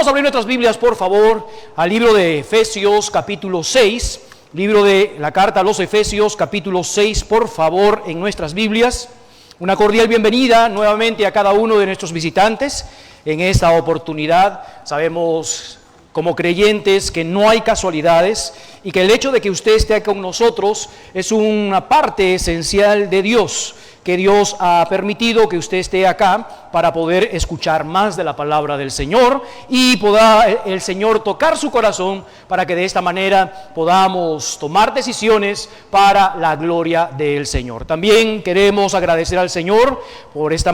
Vamos a abrir nuestras Biblias, por favor, al libro de Efesios, capítulo 6. Libro de la carta a los Efesios, capítulo 6, por favor, en nuestras Biblias. Una cordial bienvenida nuevamente a cada uno de nuestros visitantes en esta oportunidad. Sabemos como creyentes que no hay casualidades y que el hecho de que usted esté con nosotros es una parte esencial de Dios, que Dios ha permitido que usted esté acá para poder escuchar más de la palabra del Señor y pueda el Señor tocar su corazón para que de esta manera podamos tomar decisiones para la gloria del Señor. También queremos agradecer al Señor por esta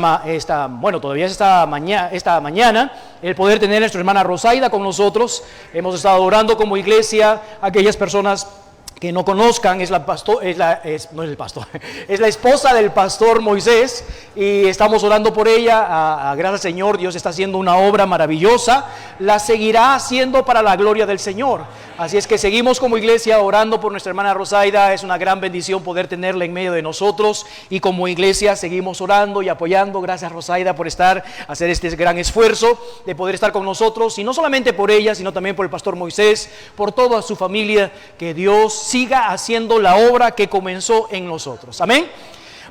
mañana, el poder tener a nuestra hermana Rosaida con nosotros. Hemos estado orando como iglesia, aquellas personas que no conozcan, es la esposa del pastor Moisés, y estamos orando por ella. Gracias al Señor, Dios está haciendo una obra maravillosa, la seguirá haciendo para la gloria del Señor. Así es que seguimos como iglesia orando por nuestra hermana Rosaida. Es una gran bendición poder tenerla en medio de nosotros, y como iglesia seguimos orando y apoyando. Gracias, Rosaida, por hacer este gran esfuerzo de poder estar con nosotros, y no solamente por ella, sino también por el pastor Moisés, por toda su familia. Que Dios siga haciendo la obra que comenzó en nosotros. Amén.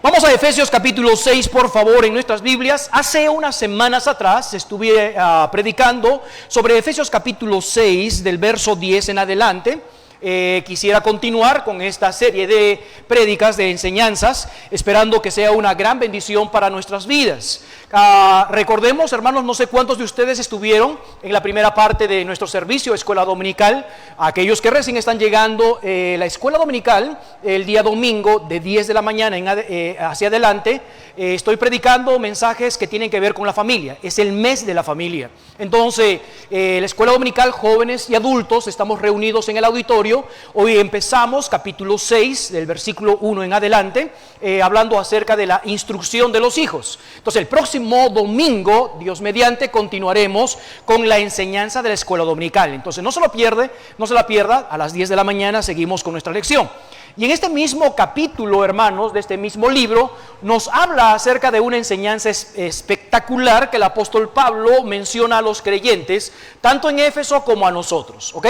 Vamos a Efesios capítulo 6, por favor, en nuestras Biblias. Hace unas semanas atrás estuve predicando sobre Efesios capítulo 6, del verso 10 en adelante. Quisiera continuar con esta serie de prédicas, de enseñanzas, esperando que sea una gran bendición para nuestras vidas. Recordemos, hermanos, no sé cuántos de ustedes estuvieron en la primera parte de nuestro servicio, escuela dominical. Aquellos que recién están llegando, la escuela dominical, el día domingo de 10 de la mañana hacia adelante, estoy predicando mensajes que tienen que ver con la familia. Es el mes de la familia. Entonces, la escuela dominical, jóvenes y adultos, estamos reunidos en el auditorio. Hoy empezamos capítulo 6, del versículo 1 en adelante, hablando acerca de la instrucción de los hijos. Entonces, el próximo domingo, Dios mediante, continuaremos con la enseñanza de la escuela dominical. Entonces, no se la pierda, a las 10 de la mañana seguimos con nuestra lección. Y en este mismo capítulo, hermanos, de este mismo libro, nos habla acerca de una enseñanza espectacular que el apóstol Pablo menciona a los creyentes, tanto en Éfeso como a nosotros, ¿ok?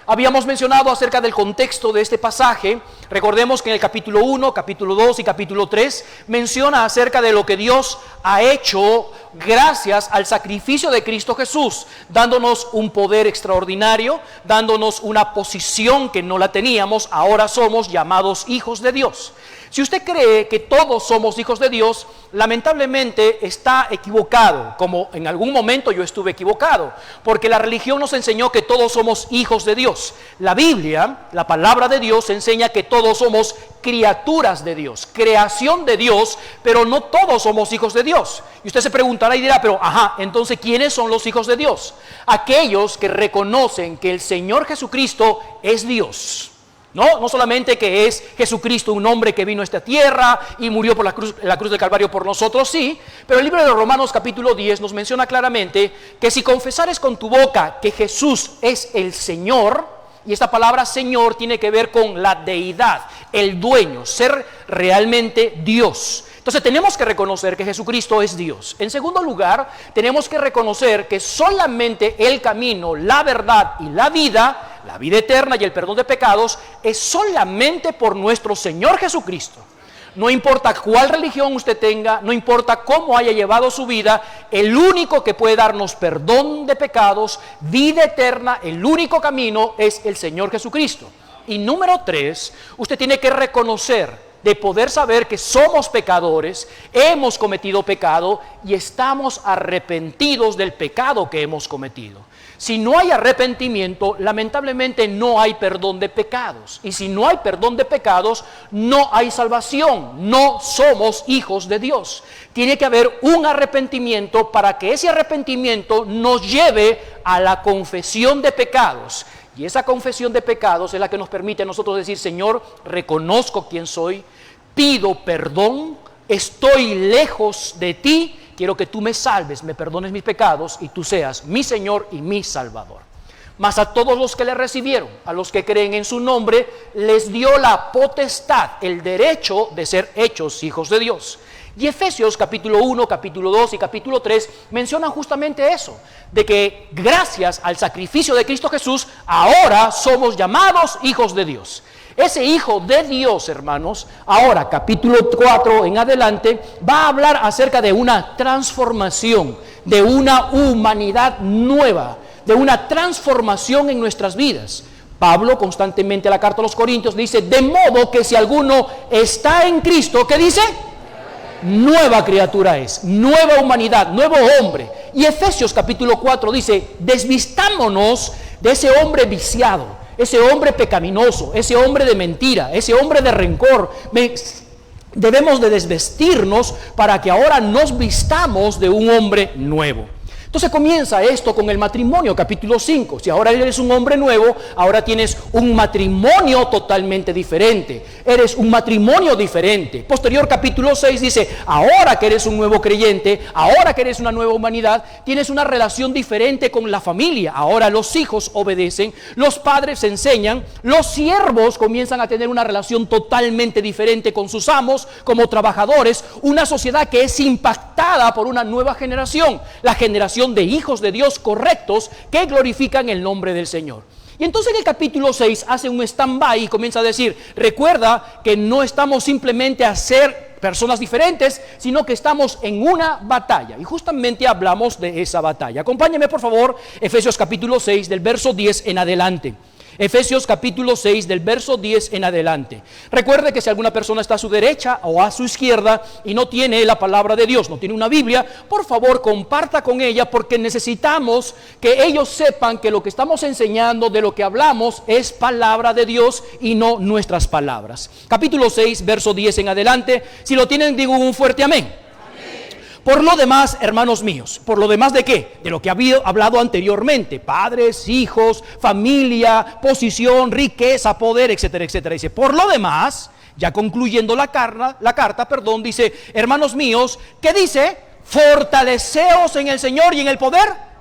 Habíamos mencionado acerca del contexto de este pasaje. Recordemos que en el capítulo 1, capítulo 2 y capítulo 3 menciona acerca de lo que Dios ha hecho gracias al sacrificio de Cristo Jesús, dándonos un poder extraordinario, dándonos una posición que no la teníamos. Ahora somos llamados hijos de Dios. Si usted cree que todos somos hijos de Dios, lamentablemente está equivocado, como en algún momento yo estuve equivocado, porque la religión nos enseñó que todos somos hijos de Dios. La Biblia, la palabra de Dios, enseña que todos somos criaturas de Dios, creación de Dios, pero no todos somos hijos de Dios. Y usted se preguntará y dirá, pero entonces, ¿quiénes son los hijos de Dios? Aquellos que reconocen que el Señor Jesucristo es Dios. No solamente que es Jesucristo un hombre que vino a esta tierra y murió por la cruz del Calvario por nosotros, sí, pero el libro de Romanos capítulo 10 nos menciona claramente que si confesares con tu boca que Jesús es el Señor, y esta palabra Señor tiene que ver con la deidad, el dueño, ser realmente Dios. Entonces tenemos que reconocer que Jesucristo es Dios. En segundo lugar, tenemos que reconocer que solamente el camino, la verdad y la vida eterna y el perdón de pecados, es solamente por nuestro Señor Jesucristo. No importa cuál religión usted tenga, no importa cómo haya llevado su vida, el único que puede darnos perdón de pecados, vida eterna, el único camino es el Señor Jesucristo. Y número 3, usted tiene que reconocer, de poder saber que somos pecadores, hemos cometido pecado y estamos arrepentidos del pecado que hemos cometido. Si no hay arrepentimiento, lamentablemente no hay perdón de pecados. Y si no hay perdón de pecados, no hay salvación. No somos hijos de Dios. Tiene que haber un arrepentimiento para que ese arrepentimiento nos lleve a la confesión de pecados. Y esa confesión de pecados es la que nos permite a nosotros decir, Señor, reconozco quién soy, pido perdón, estoy lejos de ti, quiero que tú me salves, me perdones mis pecados y tú seas mi Señor y mi Salvador. Mas a todos los que le recibieron, a los que creen en su nombre, les dio la potestad, el derecho de ser hechos hijos de Dios. Y Efesios capítulo 1, capítulo 2 y capítulo 3 mencionan justamente eso, de que gracias al sacrificio de Cristo Jesús, ahora somos llamados hijos de Dios. Ese hijo de Dios, hermanos, ahora capítulo 4 en adelante, va a hablar acerca de una transformación, de una humanidad nueva, de una transformación en nuestras vidas. Pablo constantemente en la carta a los Corintios dice, de modo que si alguno está en Cristo, ¿qué dice? Nueva criatura es, nueva humanidad, nuevo hombre. Y Efesios capítulo 4 dice, desvistámonos de ese hombre viciado, ese hombre pecaminoso, ese hombre de mentira, ese hombre de rencor. Debemos de desvestirnos para que ahora nos vistamos de un hombre nuevo. Entonces comienza esto con el matrimonio, capítulo 5. Si ahora eres un hombre nuevo, ahora tienes un matrimonio totalmente diferente. Eres un matrimonio diferente. Posterior, capítulo 6 dice, ahora que eres un nuevo creyente, ahora que eres una nueva humanidad, tienes una relación diferente con la familia. Ahora los hijos obedecen, los padres enseñan, los siervos comienzan a tener una relación totalmente diferente con sus amos, como trabajadores. Una sociedad que es impactada por una nueva generación, la generación de hijos de Dios correctos que glorifican el nombre del Señor. Y entonces en el capítulo 6 hace un stand-by y comienza a decir, recuerda que no estamos simplemente a ser personas diferentes, sino que estamos en una batalla. Y justamente hablamos de esa batalla. Acompáñame por favor, Efesios capítulo 6 del verso 10 en adelante. Efesios capítulo 6 del verso 10 en adelante. Recuerde que si alguna persona está a su derecha o a su izquierda y no tiene la palabra de Dios, no tiene una Biblia, por favor comparta con ella, porque necesitamos que ellos sepan que lo que estamos enseñando, de lo que hablamos, es palabra de Dios y no nuestras palabras. Capítulo 6 verso 10 en adelante. Si lo tienen, digo un fuerte amén. Por lo demás, hermanos míos, ¿por lo demás de qué? De lo que había hablado anteriormente, padres, hijos, familia, posición, riqueza, poder, etcétera, etcétera. Dice, por lo demás, ya concluyendo la carta, dice, hermanos míos, ¿qué dice? Fortaleceos en el Señor y en el poder.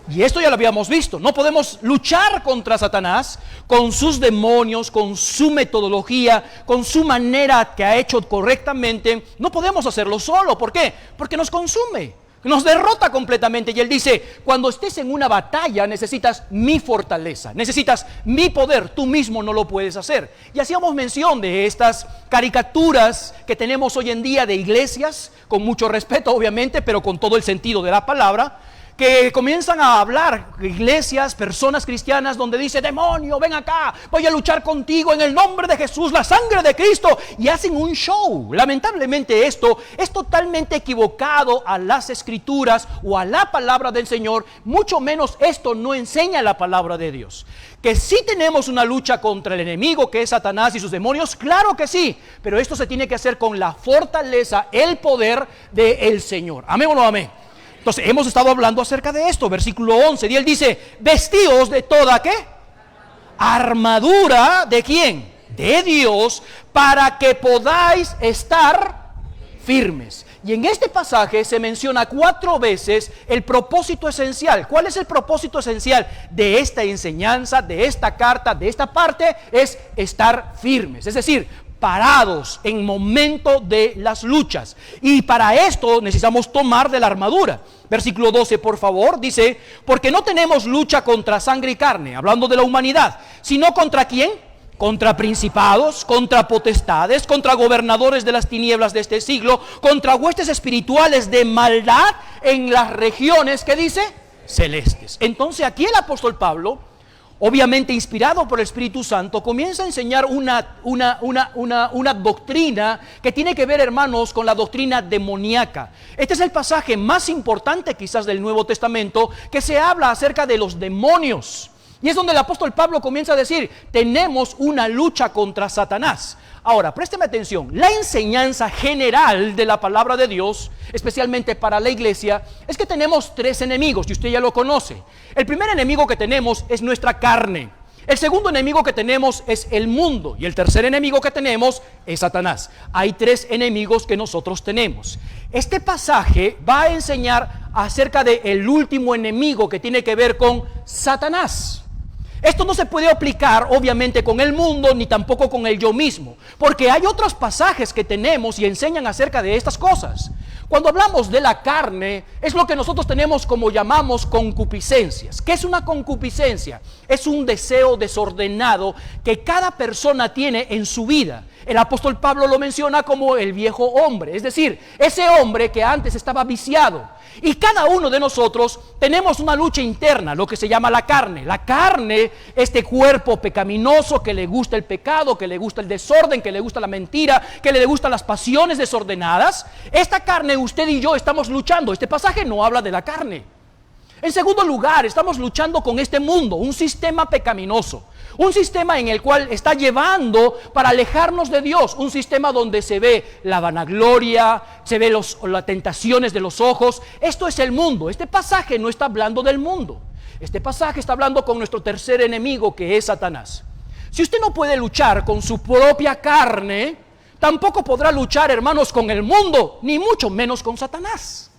Y esto ya lo habíamos visto, no podemos luchar contra Satanás con sus demonios, con su metodología, con su manera que ha hecho correctamente. No podemos hacerlo solo. ¿Por qué? Porque nos consume, nos derrota completamente. Y él dice, cuando estés en una batalla necesitas mi fortaleza, necesitas mi poder, tú mismo no lo puedes hacer. Y hacíamos mención de estas caricaturas que tenemos hoy en día de iglesias, con mucho respeto obviamente, pero con todo el sentido de la palabra, que comienzan a hablar, iglesias, personas cristianas, donde dice, demonio, ven acá, voy a luchar contigo en el nombre de Jesús, la sangre de Cristo, y hacen un show. Lamentablemente esto es totalmente equivocado a las escrituras o a la palabra del Señor, mucho menos esto no enseña la palabra de Dios. Que sí tenemos una lucha contra el enemigo, que es Satanás y sus demonios, claro que sí, pero esto se tiene que hacer con la fortaleza, el poder del Señor. Amén o no amén. Entonces hemos estado hablando acerca de esto, versículo 11, y él dice, vestíos de toda, ¿qué? Armadura, ¿de quién? De Dios, para que podáis estar firmes. Y en este pasaje se menciona 4 veces el propósito esencial. ¿Cuál es el propósito esencial de esta enseñanza, de esta carta, de esta parte? Es estar firmes, es decir, parados en momento de las luchas. Y para esto necesitamos tomar de la armadura. Versículo 12, por favor, dice, porque no tenemos lucha contra sangre y carne, hablando de la humanidad, sino contra ¿quién? Contra principados, contra potestades, contra gobernadores de las tinieblas de este siglo, contra huestes espirituales de maldad en las regiones, ¿qué dice? Celestes. Entonces aquí el apóstol Pablo, obviamente inspirado por el Espíritu Santo, comienza a enseñar una doctrina que tiene que ver, hermanos, con la doctrina demoníaca. Este es el pasaje más importante quizás del Nuevo Testamento, que se habla acerca de los demonios. Y es donde el apóstol Pablo comienza a decir, tenemos una lucha contra Satanás. Ahora, présteme atención, la enseñanza general de la palabra de Dios, especialmente para la iglesia, es que tenemos 3 enemigos, y usted ya lo conoce. El primer enemigo que tenemos es nuestra carne. El segundo enemigo que tenemos es el mundo. Y el tercer enemigo que tenemos es Satanás. Hay 3 enemigos que nosotros tenemos. Este pasaje va a enseñar acerca del último enemigo que tiene que ver con Satanás. Esto no se puede aplicar obviamente con el mundo ni tampoco con el yo mismo, porque hay otros pasajes que tenemos y enseñan acerca de estas cosas. Cuando hablamos de la carne, es lo que nosotros tenemos como llamamos concupiscencias. ¿Qué es una concupiscencia? Es un deseo desordenado que cada persona tiene en su vida. El apóstol Pablo lo menciona como el viejo hombre, es decir, ese hombre que antes estaba viciado. Y cada uno de nosotros tenemos una lucha interna, lo que se llama la carne. La carne, este cuerpo pecaminoso que le gusta el pecado, que le gusta el desorden, que le gusta la mentira, que le gustan las pasiones desordenadas. Esta carne, usted y yo estamos luchando. Este pasaje no habla de la carne. En segundo lugar, estamos luchando con este mundo, un sistema pecaminoso. Un sistema en el cual está llevando para alejarnos de Dios. Un sistema donde se ve la vanagloria, se ve las tentaciones de los ojos. Esto es el mundo. Este pasaje no está hablando del mundo. Este pasaje está hablando con nuestro tercer enemigo, que es Satanás. Si usted no puede luchar con su propia carne, tampoco podrá luchar, hermanos, con el mundo, ni mucho menos con Satanás.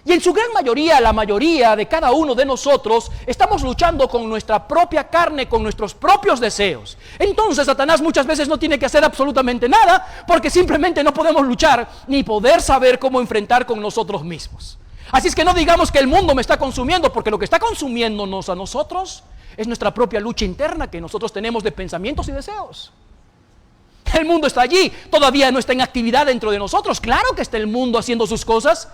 Y en su gran mayoría, la mayoría de cada uno de nosotros, estamos luchando con nuestra propia carne, con nuestros propios deseos. Entonces Satanás muchas veces no tiene que hacer absolutamente nada, porque simplemente no podemos luchar, ni poder saber cómo enfrentar con nosotros mismos. Así es que no digamos que el mundo me está consumiendo, porque lo que está consumiéndonos a nosotros es nuestra propia lucha interna que nosotros tenemos de pensamientos y deseos. El mundo está allí, todavía no está en actividad dentro de nosotros. Claro que está el mundo haciendo sus cosas,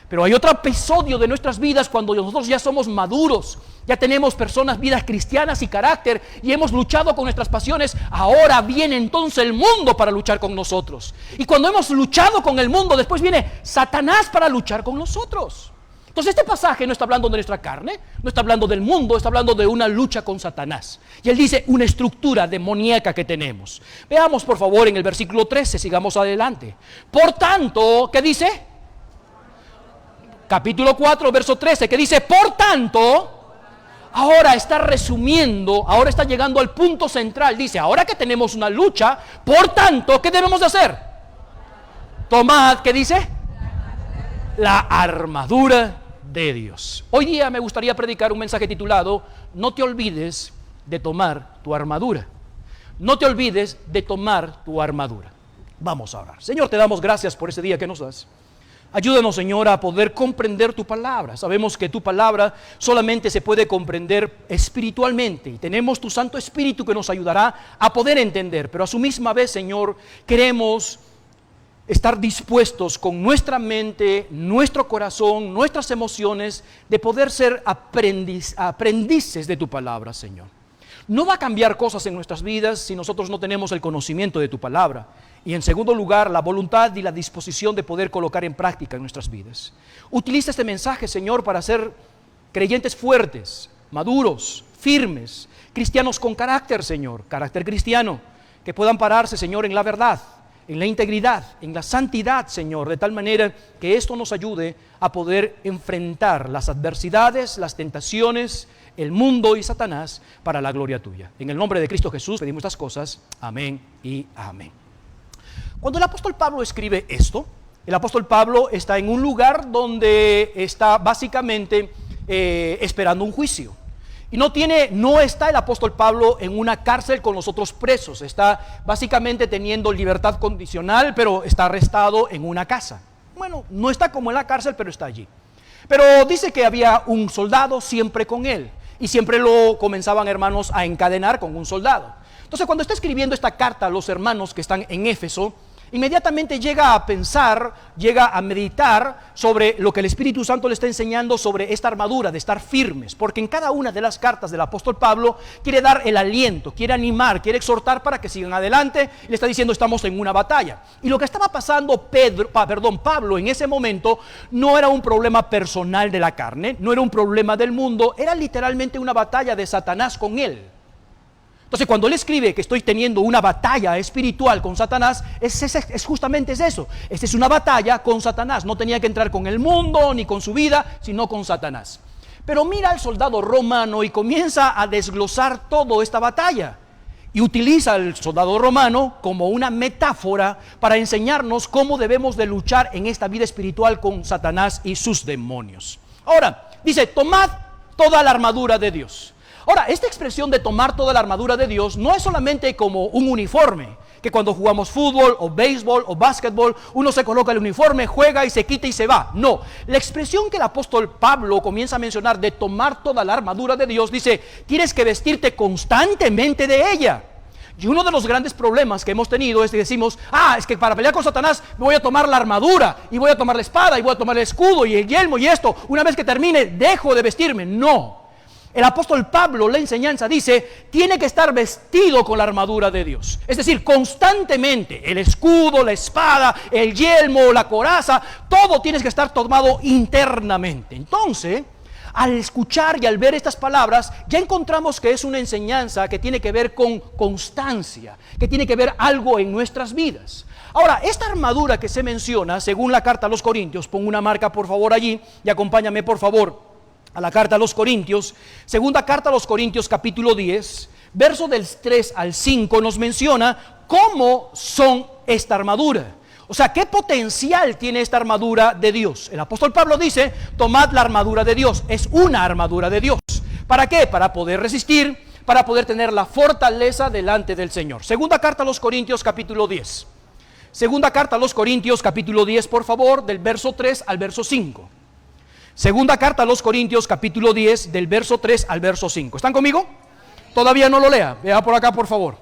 pero hay otro episodio de nuestras vidas cuando nosotros ya somos maduros, ya tenemos vidas cristianas y carácter, y hemos luchado con nuestras pasiones. Ahora viene entonces el mundo para luchar con nosotros. Y cuando hemos luchado con el mundo, después viene Satanás para luchar con nosotros. Entonces este pasaje no está hablando de nuestra carne, no está hablando del mundo, está hablando de una lucha con Satanás. Y él dice una estructura demoníaca que tenemos. Veamos por favor en el versículo 13, sigamos adelante. Por tanto, ¿qué dice? Capítulo 4, verso 13, que dice, por tanto, ahora está resumiendo, ahora está llegando al punto central. Dice, ahora que tenemos una lucha, por tanto, ¿qué debemos de hacer? Tomad, ¿qué dice? La armadura de Dios. Hoy día me gustaría predicar un mensaje titulado, no te olvides de tomar tu armadura. No te olvides de tomar tu armadura. Vamos a orar. Señor, te damos gracias por ese día que nos das. Ayúdanos, Señor, a poder comprender tu palabra. Sabemos que tu palabra solamente se puede comprender espiritualmente, y tenemos tu Santo Espíritu que nos ayudará a poder entender. Pero a su misma vez, Señor, queremos estar dispuestos con nuestra mente, nuestro corazón, nuestras emociones, de poder ser aprendices de tu palabra, Señor. No va a cambiar cosas en nuestras vidas si nosotros no tenemos el conocimiento de tu palabra. Y en segundo lugar, la voluntad y la disposición de poder colocar en práctica en nuestras vidas. Utiliza este mensaje, Señor, para ser creyentes fuertes, maduros, firmes, cristianos con carácter, Señor, carácter cristiano, que puedan pararse, Señor, en la verdad, en la integridad, en la santidad, Señor, de tal manera que esto nos ayude a poder enfrentar las adversidades, las tentaciones, el mundo y Satanás para la gloria tuya. En el nombre de Cristo Jesús pedimos estas cosas. Amén y amén. Cuando el apóstol Pablo escribe esto, el apóstol Pablo está en un lugar donde está básicamente esperando un juicio. Y no está el apóstol Pablo en una cárcel con los otros presos. Está básicamente teniendo libertad condicional, pero está arrestado en una casa. Bueno, no está como en la cárcel, pero está allí. Pero dice que había un soldado siempre con él. Y siempre lo comenzaban, hermanos, a encadenar con un soldado. Entonces, cuando está escribiendo esta carta a los hermanos que están en Éfeso, inmediatamente llega a pensar, llega a meditar sobre lo que el Espíritu Santo le está enseñando sobre esta armadura, de estar firmes, porque en cada una de las cartas del apóstol Pablo quiere dar el aliento, quiere animar, quiere exhortar para que sigan adelante. Le está diciendo, estamos en una batalla. Y lo que estaba pasando Pablo en ese momento no era un problema personal de la carne, no era un problema del mundo, era literalmente una batalla de Satanás con él. Entonces, cuando él escribe que estoy teniendo una batalla espiritual con Satanás, es justamente eso. Esta es una batalla con Satanás. No tenía que entrar con el mundo ni con su vida, sino con Satanás. Pero mira al soldado romano y comienza a desglosar toda esta batalla. Y utiliza al soldado romano como una metáfora para enseñarnos cómo debemos de luchar en esta vida espiritual con Satanás y sus demonios. Ahora, dice, tomad toda la armadura de Dios. Ahora, esta expresión de tomar toda la armadura de Dios no es solamente como un uniforme, que cuando jugamos fútbol o béisbol o básquetbol, uno se coloca el uniforme, juega y se quita y se va. No, la expresión que el apóstol Pablo comienza a mencionar de tomar toda la armadura de Dios, dice, tienes que vestirte constantemente de ella. Y uno de los grandes problemas que hemos tenido es que decimos, es que para pelear con Satanás me voy a tomar la armadura, y voy a tomar la espada, y voy a tomar el escudo, y el yelmo, y esto. Una vez que termine, dejo de vestirme. No. El apóstol Pablo, la enseñanza dice, tiene que estar vestido con la armadura de Dios. Es decir, constantemente, el escudo, la espada, el yelmo, la coraza, todo tiene que estar tomado internamente. Entonces, al escuchar y al ver estas palabras, ya encontramos que es una enseñanza que tiene que ver con constancia, que tiene que ver algo en nuestras vidas. Ahora, esta armadura que se menciona, según la carta a los Corintios, pon una marca por favor allí y acompáñame por favor a la carta a los Corintios, segunda carta a los Corintios capítulo 10, verso del 3 al 5 nos menciona cómo son esta armadura. O sea, ¿qué potencial tiene esta armadura de Dios? El apóstol Pablo dice, tomad la armadura de Dios. Es una armadura de Dios. ¿Para qué? Para poder resistir, para poder tener la fortaleza delante del Señor. Segunda carta a los Corintios capítulo 10. Segunda carta a los Corintios capítulo 10, por favor, del verso 3 al verso 5. Segunda carta a los Corintios capítulo 10, del verso 3 al verso 5. ¿Están conmigo? Todavía no lo lea. Vea por acá, por favor.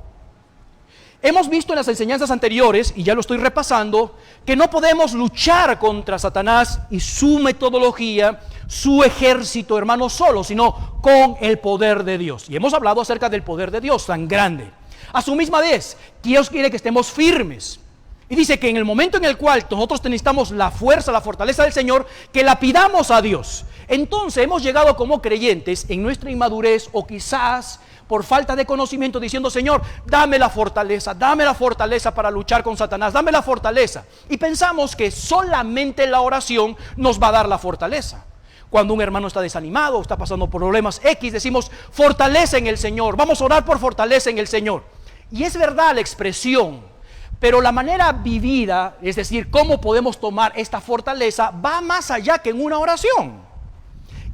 Hemos visto en las enseñanzas anteriores, y ya lo estoy repasando, que no podemos luchar contra Satanás y su metodología, su ejército, hermanos, solo, sino con el poder de Dios. Y hemos hablado acerca del poder de Dios tan grande. A su misma vez, Dios quiere que estemos firmes. Y dice que en el momento en el cual nosotros necesitamos la fuerza, la fortaleza del Señor, que la pidamos a Dios. Entonces hemos llegado como creyentes en nuestra inmadurez o quizás por falta de conocimiento diciendo, Señor, dame la fortaleza para luchar con Satanás, dame la fortaleza. Y pensamos que solamente la oración nos va a dar la fortaleza. Cuando un hermano está desanimado, está pasando por problemas X, decimos, fortaleza en el Señor, vamos a orar por fortaleza en el Señor. Y es verdad la expresión, pero la manera vivida, es decir, cómo podemos tomar esta fortaleza, va más allá que en una oración.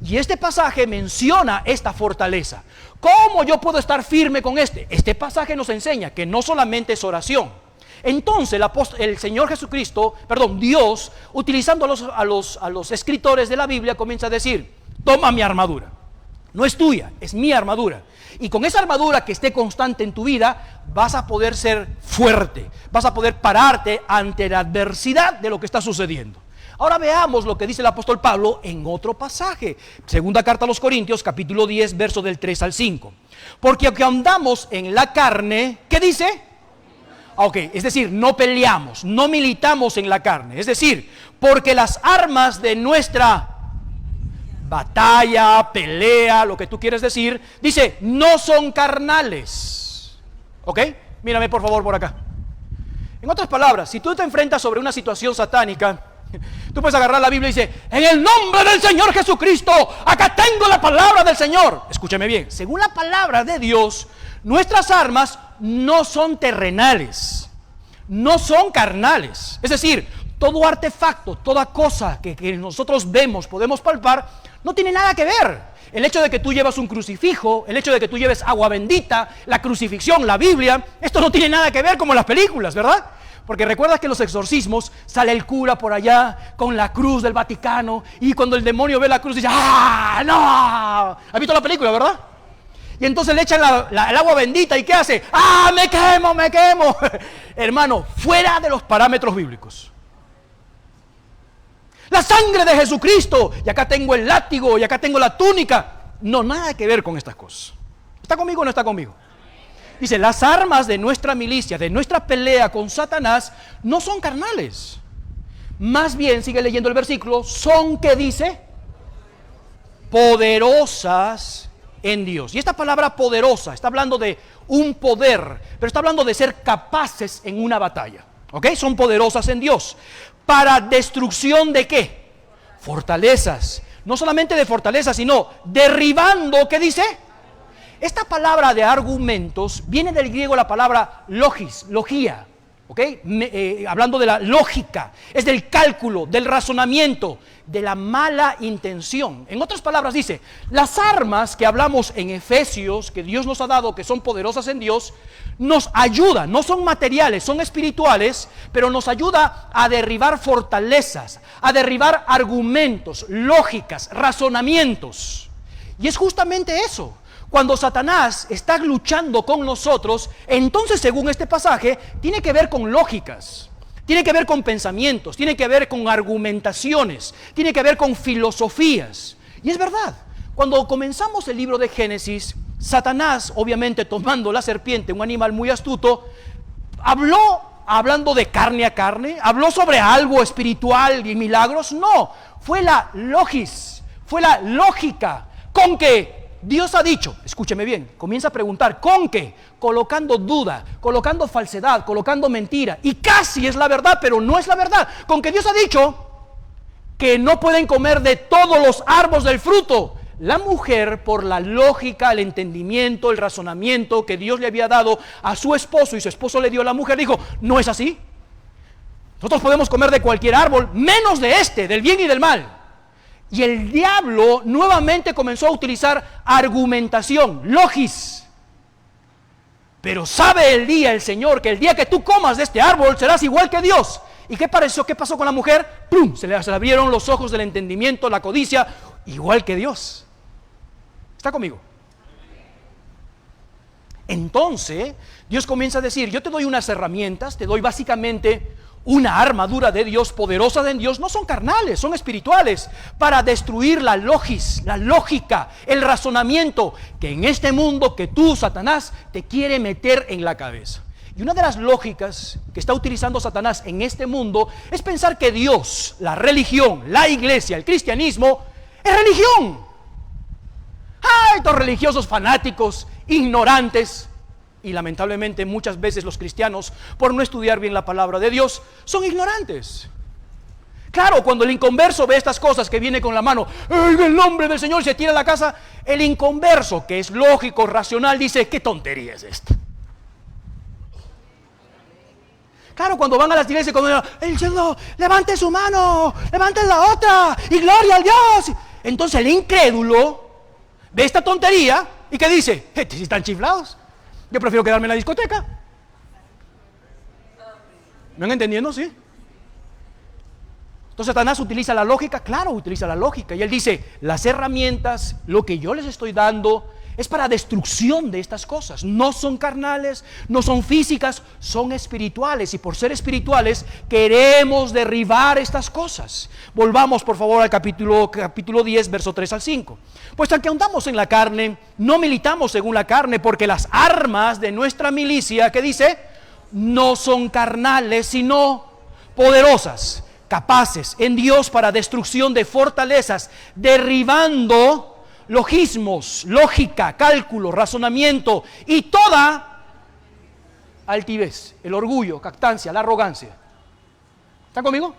Y este pasaje menciona esta fortaleza. ¿Cómo yo puedo estar firme con este? Este pasaje nos enseña que no solamente es oración. Entonces el Señor Jesucristo, Dios, utilizando a los escritores de la Biblia, comienza a decir, toma mi armadura. No es tuya, es mi armadura. Y con esa armadura que esté constante en tu vida, vas a poder ser fuerte, vas a poder pararte ante la adversidad de lo que está sucediendo. Ahora veamos lo que dice el apóstol Pablo en otro pasaje. Segunda carta a los Corintios, capítulo 10, verso del 3 al 5. Porque aunque andamos en la carne, ¿qué dice? Es decir, no peleamos, no militamos en la carne. Es decir, porque las armas de nuestra batalla, pelea, lo que tú quieres decir, dice, no son carnales. Mírame por favor por acá. En otras palabras, si tú te enfrentas sobre una situación satánica, tú puedes agarrar la Biblia y dice, en el nombre del Señor Jesucristo, acá tengo la palabra del Señor. Escúchame bien, según la palabra de Dios, nuestras armas no son terrenales, no son carnales. Es decir, todo artefacto, toda cosa que nosotros vemos, podemos palpar, no tiene nada que ver. El hecho de que tú llevas un crucifijo, el hecho de que tú lleves agua bendita, la crucifixión, la Biblia, esto no tiene nada que ver como en las películas, ¿verdad? Porque recuerdas que en los exorcismos sale el cura por allá con la cruz del Vaticano y cuando el demonio ve la cruz dice, ¡ah, no! ¿Has visto la película, verdad? Y entonces le echan el agua bendita y ¿qué hace? ¡Ah, me quemo! Hermano, fuera de los parámetros bíblicos. La sangre de Jesucristo, y acá tengo el látigo, y acá tengo la túnica. No, nada que ver con estas cosas. ¿Está conmigo o no está conmigo? Dice, las armas de nuestra milicia, de nuestra pelea con Satanás, no son carnales. Más bien, sigue leyendo el versículo, son, ¿qué dice? Poderosas en Dios. Y esta palabra poderosa está hablando de un poder, pero está hablando de ser capaces en una batalla. Son poderosas en Dios. ¿Para destrucción de qué? Fortalezas. No solamente de fortalezas, sino derribando, ¿qué dice? Esta palabra de argumentos viene del griego la palabra logía. ¿ok? Hablando de la lógica, es del cálculo, del razonamiento, de la mala intención. En otras palabras dice, las armas que hablamos en Efesios, que Dios nos ha dado, que son poderosas en Dios, nos ayudan, no son materiales, son espirituales, pero nos ayuda a derribar fortalezas, a derribar argumentos, lógicas, razonamientos. Y es justamente eso. Cuando Satanás está luchando con nosotros, entonces según este pasaje, tiene que ver con lógicas, tiene que ver con pensamientos, tiene que ver con argumentaciones, tiene que ver con filosofías. Y es verdad, cuando comenzamos el libro de Génesis, Satanás, obviamente tomando la serpiente, un animal muy astuto, hablando de carne a carne, habló sobre algo espiritual y milagros. No, fue la logis, fue la lógica con que Dios ha dicho, escúcheme bien, comienza a preguntar, ¿con qué? Colocando duda, colocando falsedad, colocando mentira, y casi es la verdad, pero no es la verdad, con que Dios ha dicho que no pueden comer de todos los árboles del fruto. La mujer, por la lógica, el entendimiento, el razonamiento que Dios le había dado a su esposo y su esposo le dio a la mujer, dijo, no es así. Nosotros podemos comer de cualquier árbol, menos de este, del bien y del mal. Y el diablo nuevamente comenzó a utilizar argumentación, logis. Pero sabe el Señor, que el día que tú comas de este árbol serás igual que Dios. ¿Y qué pareció? ¿Qué pasó con la mujer? ¡Plum! Se le abrieron los ojos del entendimiento, la codicia, igual que Dios. ¿Está conmigo? Entonces, Dios comienza a decir, yo te doy unas herramientas, te doy básicamente una armadura de Dios, poderosa de Dios, no son carnales, son espirituales, para destruir la logis, la lógica, el razonamiento, que en este mundo que tú, Satanás, te quiere meter en la cabeza. Y una de las lógicas que está utilizando Satanás en este mundo es pensar que Dios, la religión, la iglesia, el cristianismo, es religión. ¡Ay, estos religiosos fanáticos, ignorantes! Y lamentablemente muchas veces los cristianos, por no estudiar bien la palabra de Dios, son ignorantes. Claro, cuando el inconverso ve estas cosas que viene con la mano, en el nombre del Señor, se tira a la casa, el inconverso, que es lógico, racional, dice, ¿qué tontería es esta? Claro, cuando van a las iglesias, cuando el Señor, levante su mano, levante la otra, y gloria al Dios. Entonces el incrédulo ve esta tontería, y ¿qué dice? Si están chiflados. Yo prefiero quedarme en la discoteca. ¿Me van entendiendo? ¿Sí? Entonces Satanás utiliza la lógica, claro, utiliza la lógica. Y él dice, las herramientas, lo que yo les estoy dando, es para destrucción de estas cosas. No son carnales, no son físicas, son espirituales. Y por ser espirituales, queremos derribar estas cosas. Volvamos por favor al capítulo 10, verso 3 al 5. Pues aunque andamos en la carne, no militamos según la carne, porque las armas de nuestra milicia, ¿qué dice? No son carnales, sino poderosas, capaces en Dios para destrucción de fortalezas, derribando logismos, lógica, cálculo, razonamiento y toda altivez, el orgullo, jactancia, la arrogancia. ¿Están conmigo?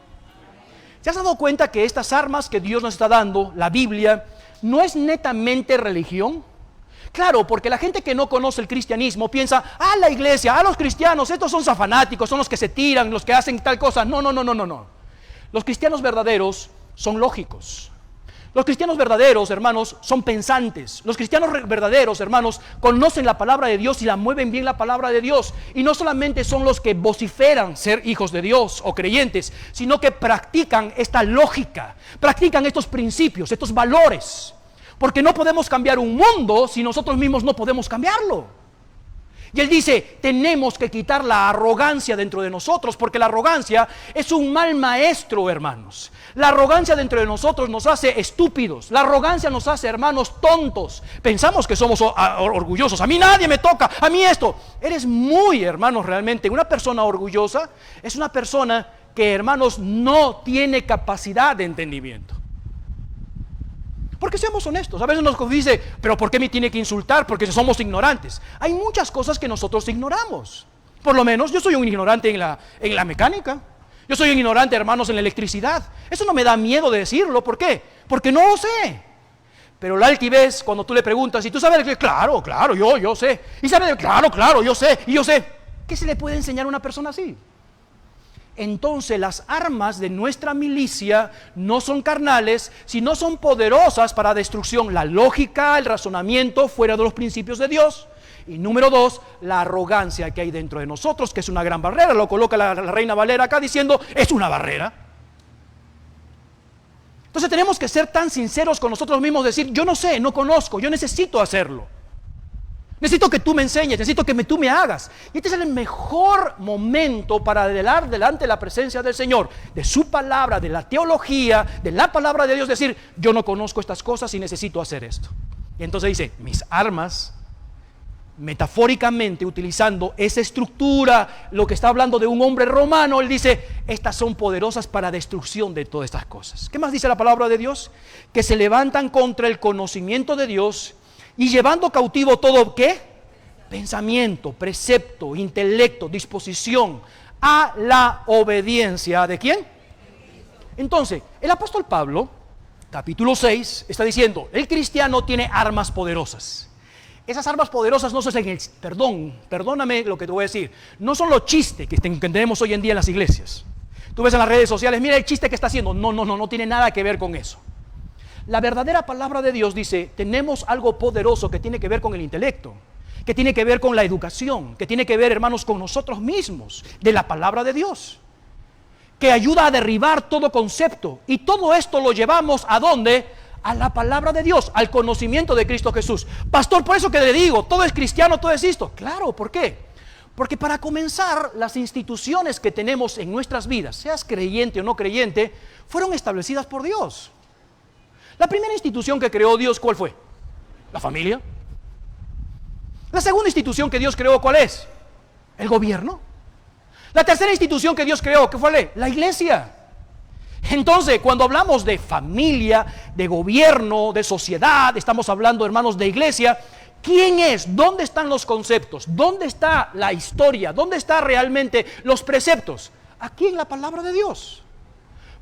¿Se has dado cuenta que estas armas que Dios nos está dando, la Biblia, no es netamente religión? Claro, porque la gente que no conoce el cristianismo piensa, la iglesia, los cristianos, estos son fanáticos, son los que se tiran, los que hacen tal cosa. No. Los cristianos verdaderos son lógicos. Los cristianos verdaderos, hermanos, son pensantes. Los cristianos verdaderos, hermanos, conocen la palabra de Dios y la mueven bien la palabra de Dios. Y no solamente son los que vociferan ser hijos de Dios o creyentes, sino que practican esta lógica, practican estos principios, estos valores. Porque no podemos cambiar un mundo si nosotros mismos no podemos cambiarlo. Y él dice, tenemos que quitar la arrogancia dentro de nosotros, porque la arrogancia es un mal maestro, hermanos. La arrogancia dentro de nosotros nos hace estúpidos. La arrogancia nos hace, hermanos, tontos. Pensamos que somos orgullosos. A mí nadie me toca, a mí esto. Eres muy, hermanos, realmente. Una persona orgullosa es una persona que, hermanos, no tiene capacidad de entendimiento. Porque seamos honestos, a veces nos dice, pero ¿por qué me tiene que insultar? Porque somos ignorantes. Hay muchas cosas que nosotros ignoramos. Por lo menos yo soy un ignorante en la mecánica. Yo soy un ignorante, hermanos, en la electricidad. Eso no me da miedo de decirlo. ¿Por qué? Porque no lo sé. Pero la altivez, cuando tú le preguntas, ¿y tú sabes? Claro, yo sé. Y sabe, claro, yo sé. ¿Qué se le puede enseñar a una persona así? entonces las armas de nuestra milicia no son carnales, sino son poderosas para destrucción. La lógica, el razonamiento fuera de los principios de Dios. Y número 2, la arrogancia que hay dentro de nosotros, que es una gran barrera. Lo coloca la Reina Valera acá diciendo, es una barrera. Entonces tenemos que ser tan sinceros con nosotros mismos, decir, yo no sé, no conozco, yo necesito hacerlo. Necesito que tú me enseñes, necesito que tú me hagas. Y este es el mejor momento para adelantar delante de la presencia del Señor, de su palabra, de la teología, de la palabra de Dios, decir, yo no conozco estas cosas y necesito hacer esto. Y entonces dice, mis armas, metafóricamente utilizando esa estructura, lo que está hablando de un hombre romano, él dice, estas son poderosas para destrucción de todas estas cosas. ¿Qué más dice la palabra de Dios? Que se levantan contra el conocimiento de Dios y llevando cautivo todo, ¿qué? Pensamiento, precepto, intelecto, disposición a la obediencia, ¿de quién? Entonces, el apóstol Pablo, capítulo 6, está diciendo, el cristiano tiene armas poderosas. Esas armas poderosas no son perdóname lo que te voy a decir, no son los chistes que tenemos hoy en día en las iglesias. Tú ves en las redes sociales, mira el chiste que está haciendo. No tiene nada que ver con eso. La verdadera palabra de Dios dice, tenemos algo poderoso que tiene que ver con el intelecto, que tiene que ver con la educación, que tiene que ver, hermanos, con nosotros mismos, de la palabra de Dios, que ayuda a derribar todo concepto. Y todo esto lo llevamos ¿a dónde? A la palabra de Dios, al conocimiento de Cristo Jesús. Pastor, por eso que le digo, todo es cristiano, todo es esto. Claro, ¿por qué? Porque para comenzar, las instituciones que tenemos en nuestras vidas, seas creyente o no creyente, fueron establecidas por Dios. La primera institución que creó Dios, ¿cuál fue? La familia. La segunda institución que Dios creó, ¿cuál es? El gobierno. La tercera institución que Dios creó, ¿qué fue? La iglesia. Entonces, cuando hablamos de familia, de gobierno, de sociedad, estamos hablando, hermanos, de iglesia. ¿Quién es? ¿Dónde están los conceptos? ¿Dónde está la historia? ¿Dónde están realmente los preceptos? Aquí en la palabra de Dios.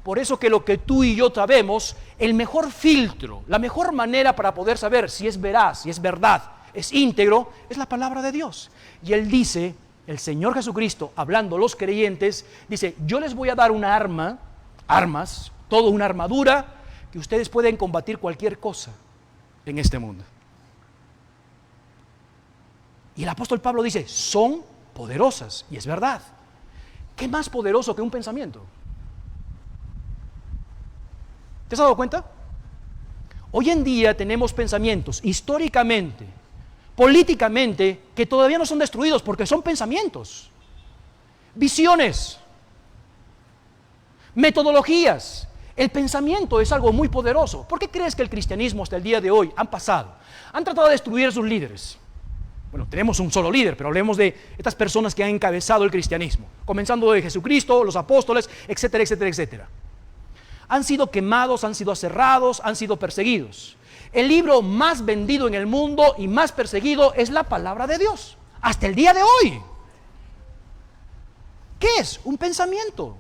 Por eso que lo que tú y yo sabemos, el mejor filtro, la mejor manera para poder saber si es veraz, si es verdad, es íntegro, es la palabra de Dios. Y Él dice, el Señor Jesucristo, hablando a los creyentes, dice, yo les voy a dar una armas, toda una armadura, que ustedes pueden combatir cualquier cosa en este mundo. Y el apóstol Pablo dice, son poderosas, y es verdad. ¿Qué más poderoso que un pensamiento? ¿Te has dado cuenta? Hoy en día tenemos pensamientos, históricamente, políticamente, que todavía no son destruidos porque son pensamientos, visiones, metodologías. El pensamiento es algo muy poderoso. ¿Por qué crees que el cristianismo hasta el día de hoy han tratado de destruir a sus líderes? Bueno, tenemos un solo líder, pero hablemos de estas personas que han encabezado el cristianismo, comenzando de Jesucristo, los apóstoles, etcétera, etcétera, etcétera. Han sido quemados, han sido aserrados, han sido perseguidos. El libro más vendido en el mundo y más perseguido es la palabra de Dios, hasta el día de hoy. ¿Qué es? Un pensamiento.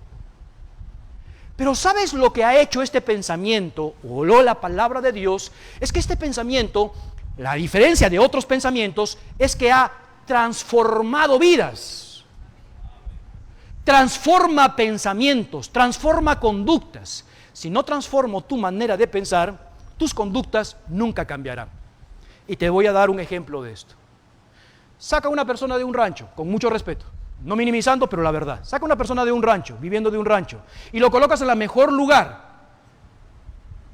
Pero ¿sabes lo que ha hecho este pensamiento, o la palabra de Dios? Es que este pensamiento, la diferencia de otros pensamientos, es que ha transformado vidas. Transforma pensamientos, transforma conductas. Si no transformo tu manera de pensar, tus conductas nunca cambiarán. Y te voy a dar un ejemplo de esto. Saca una persona de un rancho, con mucho respeto, no minimizando, pero la verdad. Saca una persona de un rancho, viviendo de un rancho, y lo colocas en el mejor lugar.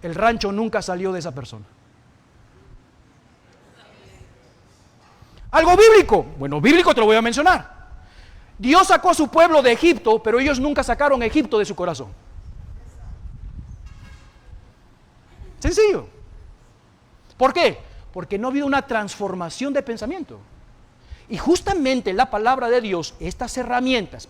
El rancho nunca salió de esa persona. Algo bíblico. Bueno, bíblico te lo voy a mencionar. Dios sacó a su pueblo de Egipto, pero ellos nunca sacaron a Egipto de su corazón. Sencillo. ¿Por qué? Porque no ha habido una transformación de pensamiento. Y justamente la palabra de Dios, estas herramientas,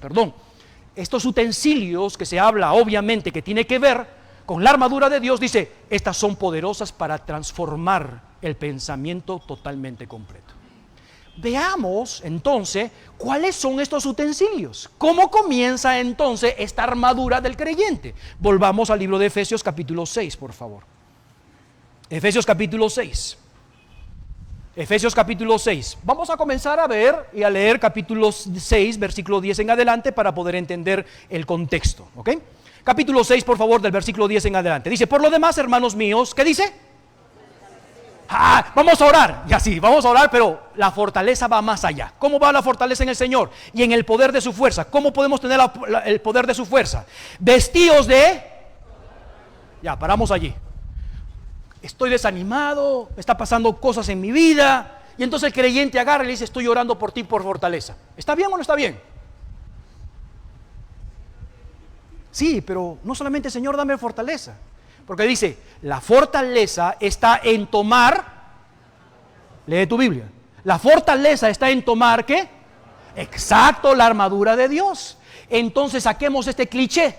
estos utensilios que se habla obviamente que tiene que ver con la armadura de Dios, dice, estas son poderosas para transformar el pensamiento totalmente completo. Veamos entonces cuáles son estos utensilios. ¿Cómo comienza entonces esta armadura del creyente? Volvamos al libro de Efesios capítulo 6, por favor. Efesios capítulo 6. Efesios capítulo 6. Vamos a comenzar a ver y a leer capítulo 6, versículo 10 en adelante para poder entender el contexto. ¿Ok? Capítulo 6, por favor, del versículo 10 en adelante. Dice, por lo demás, hermanos míos, ¿qué dice? Vamos a orar. Ya sí, vamos a orar, pero la fortaleza va más allá. ¿Cómo va la fortaleza en el Señor? Y en el poder de su fuerza. ¿Cómo podemos tener el poder de su fuerza? Vestidos de... Ya, paramos allí. Estoy desanimado, me está pasando cosas en mi vida. Y entonces el creyente agarra y le dice, estoy orando por ti por fortaleza. ¿Está bien o no está bien? Sí, pero no solamente, Señor, dame fortaleza. Porque dice, la fortaleza está en tomar, lee tu Biblia, la fortaleza está en tomar, ¿qué? Exacto, la armadura de Dios. Entonces saquemos este cliché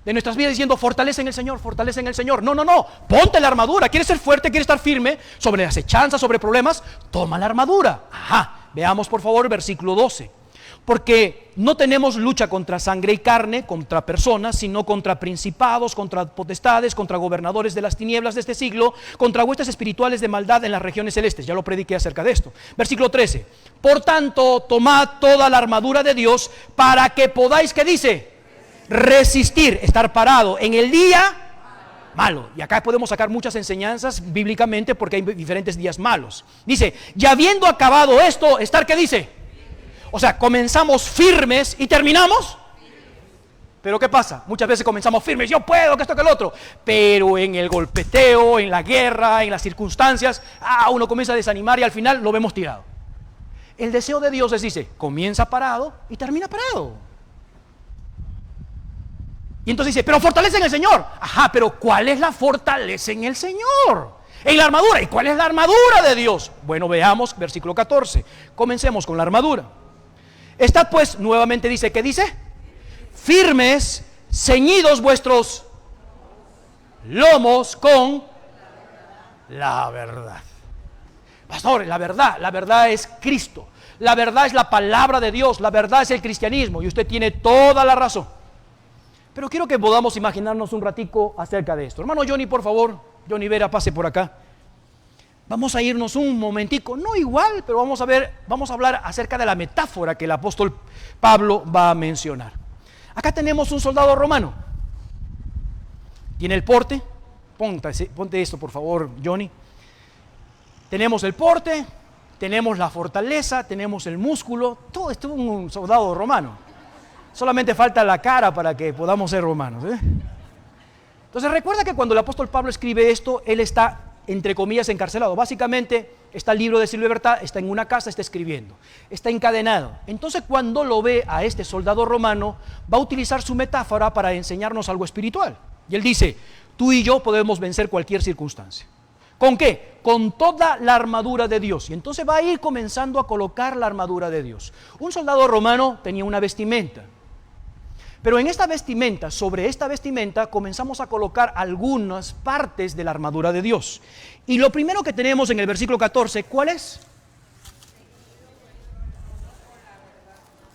de nuestras vidas diciendo, fortaleza en el Señor, fortaleza en el Señor. No, ponte la armadura. ¿Quieres ser fuerte? ¿Quieres estar firme sobre acechanzas, sobre problemas? Toma la armadura. Veamos por favor el versículo 12. Porque no tenemos lucha contra sangre y carne, contra personas, sino contra principados, contra potestades, contra gobernadores de las tinieblas de este siglo, contra huestes espirituales de maldad en las regiones celestes. Ya lo prediqué acerca de esto. Versículo 13. Por tanto, tomad toda la armadura de Dios para que podáis, ¿qué dice? Resistir, estar parado en el día malo. Y acá podemos sacar muchas enseñanzas bíblicamente porque hay diferentes días malos. Dice, ya habiendo acabado esto, estar, ¿qué dice? O sea, comenzamos firmes y terminamos. Pero ¿qué pasa? Muchas veces comenzamos firmes, yo puedo, que esto, que el otro. Pero en el golpeteo, en la guerra, en las circunstancias, uno comienza a desanimar y al final lo vemos tirado. El deseo de Dios es, dice, comienza parado y termina parado. Y entonces dice, pero fortaleza en el Señor. Pero ¿cuál es la fortaleza en el Señor? En la armadura. ¿Y cuál es la armadura de Dios? Bueno, veamos versículo 14. Comencemos con la armadura. Estad pues, nuevamente dice, ¿qué dice? Firmes, ceñidos vuestros lomos con la verdad. Pastor, la verdad es Cristo. La verdad es la palabra de Dios. La verdad es el cristianismo. Y usted tiene toda la razón. Pero quiero que podamos imaginarnos un ratico acerca de esto. Hermano Johnny, por favor. Johnny Vera, pase por acá. Vamos a irnos un momentico, no igual, pero vamos a hablar acerca de la metáfora que el apóstol Pablo va a mencionar. Acá tenemos un soldado romano. Tiene el porte. Ponte esto, por favor, Johnny. Tenemos el porte, tenemos la fortaleza, tenemos el músculo. Todo esto es un soldado romano. Solamente falta la cara para que podamos ser romanos. Entonces recuerda que cuando el apóstol Pablo escribe esto, él está, entre comillas, encarcelado. Básicamente está el libro de su libertad, está en una casa, está escribiendo, está encadenado. Entonces cuando lo ve a este soldado romano, va a utilizar su metáfora para enseñarnos algo espiritual. Y él dice, tú y yo podemos vencer cualquier circunstancia. ¿Con qué? Con toda la armadura de Dios. Y entonces va a ir comenzando a colocar la armadura de Dios. Un soldado romano tenía una vestimenta. Pero en esta vestimenta, sobre esta vestimenta, comenzamos a colocar algunas partes de la armadura de Dios. Y lo primero que tenemos en el versículo 14, ¿cuál es?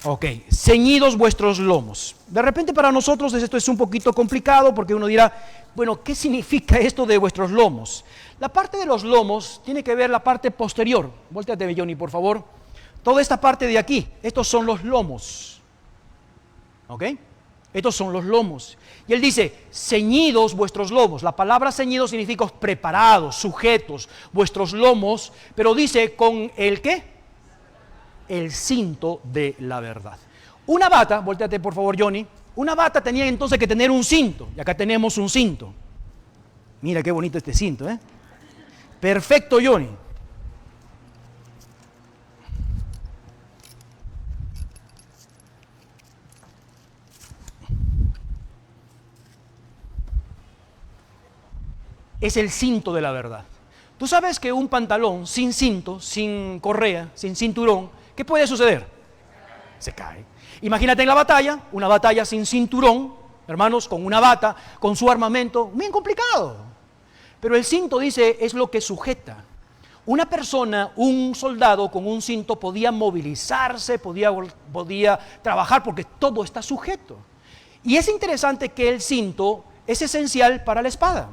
Ok, ceñidos vuestros lomos. De repente para nosotros esto es un poquito complicado porque uno dirá, bueno, ¿qué significa esto de vuestros lomos? La parte de los lomos tiene que ver la parte posterior. Voltéate, Johnny, por favor. Toda esta parte de aquí, estos son los lomos. ¿Ok? Estos son los lomos. Y él dice, ceñidos vuestros lomos. La palabra ceñidos significa preparados, sujetos, vuestros lomos. Pero dice, ¿con el qué? El cinto de la verdad. Una bata, volteate por favor, Johnny. Una bata tenía entonces que tener un cinto. Y acá tenemos un cinto. Mira qué bonito este cinto, ¿eh? Perfecto, Johnny. Es el cinto de la verdad. Tú sabes que un pantalón sin cinto, sin correa, sin cinturón, ¿qué puede suceder? Se cae. Imagínate en la batalla, una batalla sin cinturón, hermanos, con una bata, con su armamento, bien complicado. Pero el cinto, dice, es lo que sujeta. Una persona, un soldado con un cinto podía movilizarse, podía trabajar porque todo está sujeto. Y es interesante que el cinto es esencial para la espada.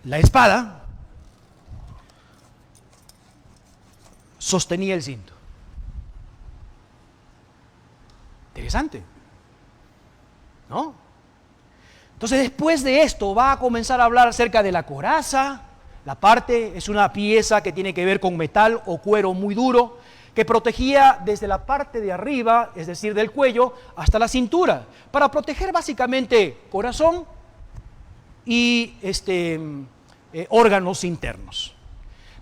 La espada sostenía el cinto. Interesante, ¿no? Entonces, después de esto va a comenzar a hablar acerca de la coraza. La parte es una pieza que tiene que ver con metal o cuero muy duro, que protegía desde la parte de arriba, es decir, del cuello, hasta la cintura, para proteger básicamente corazón y órganos internos.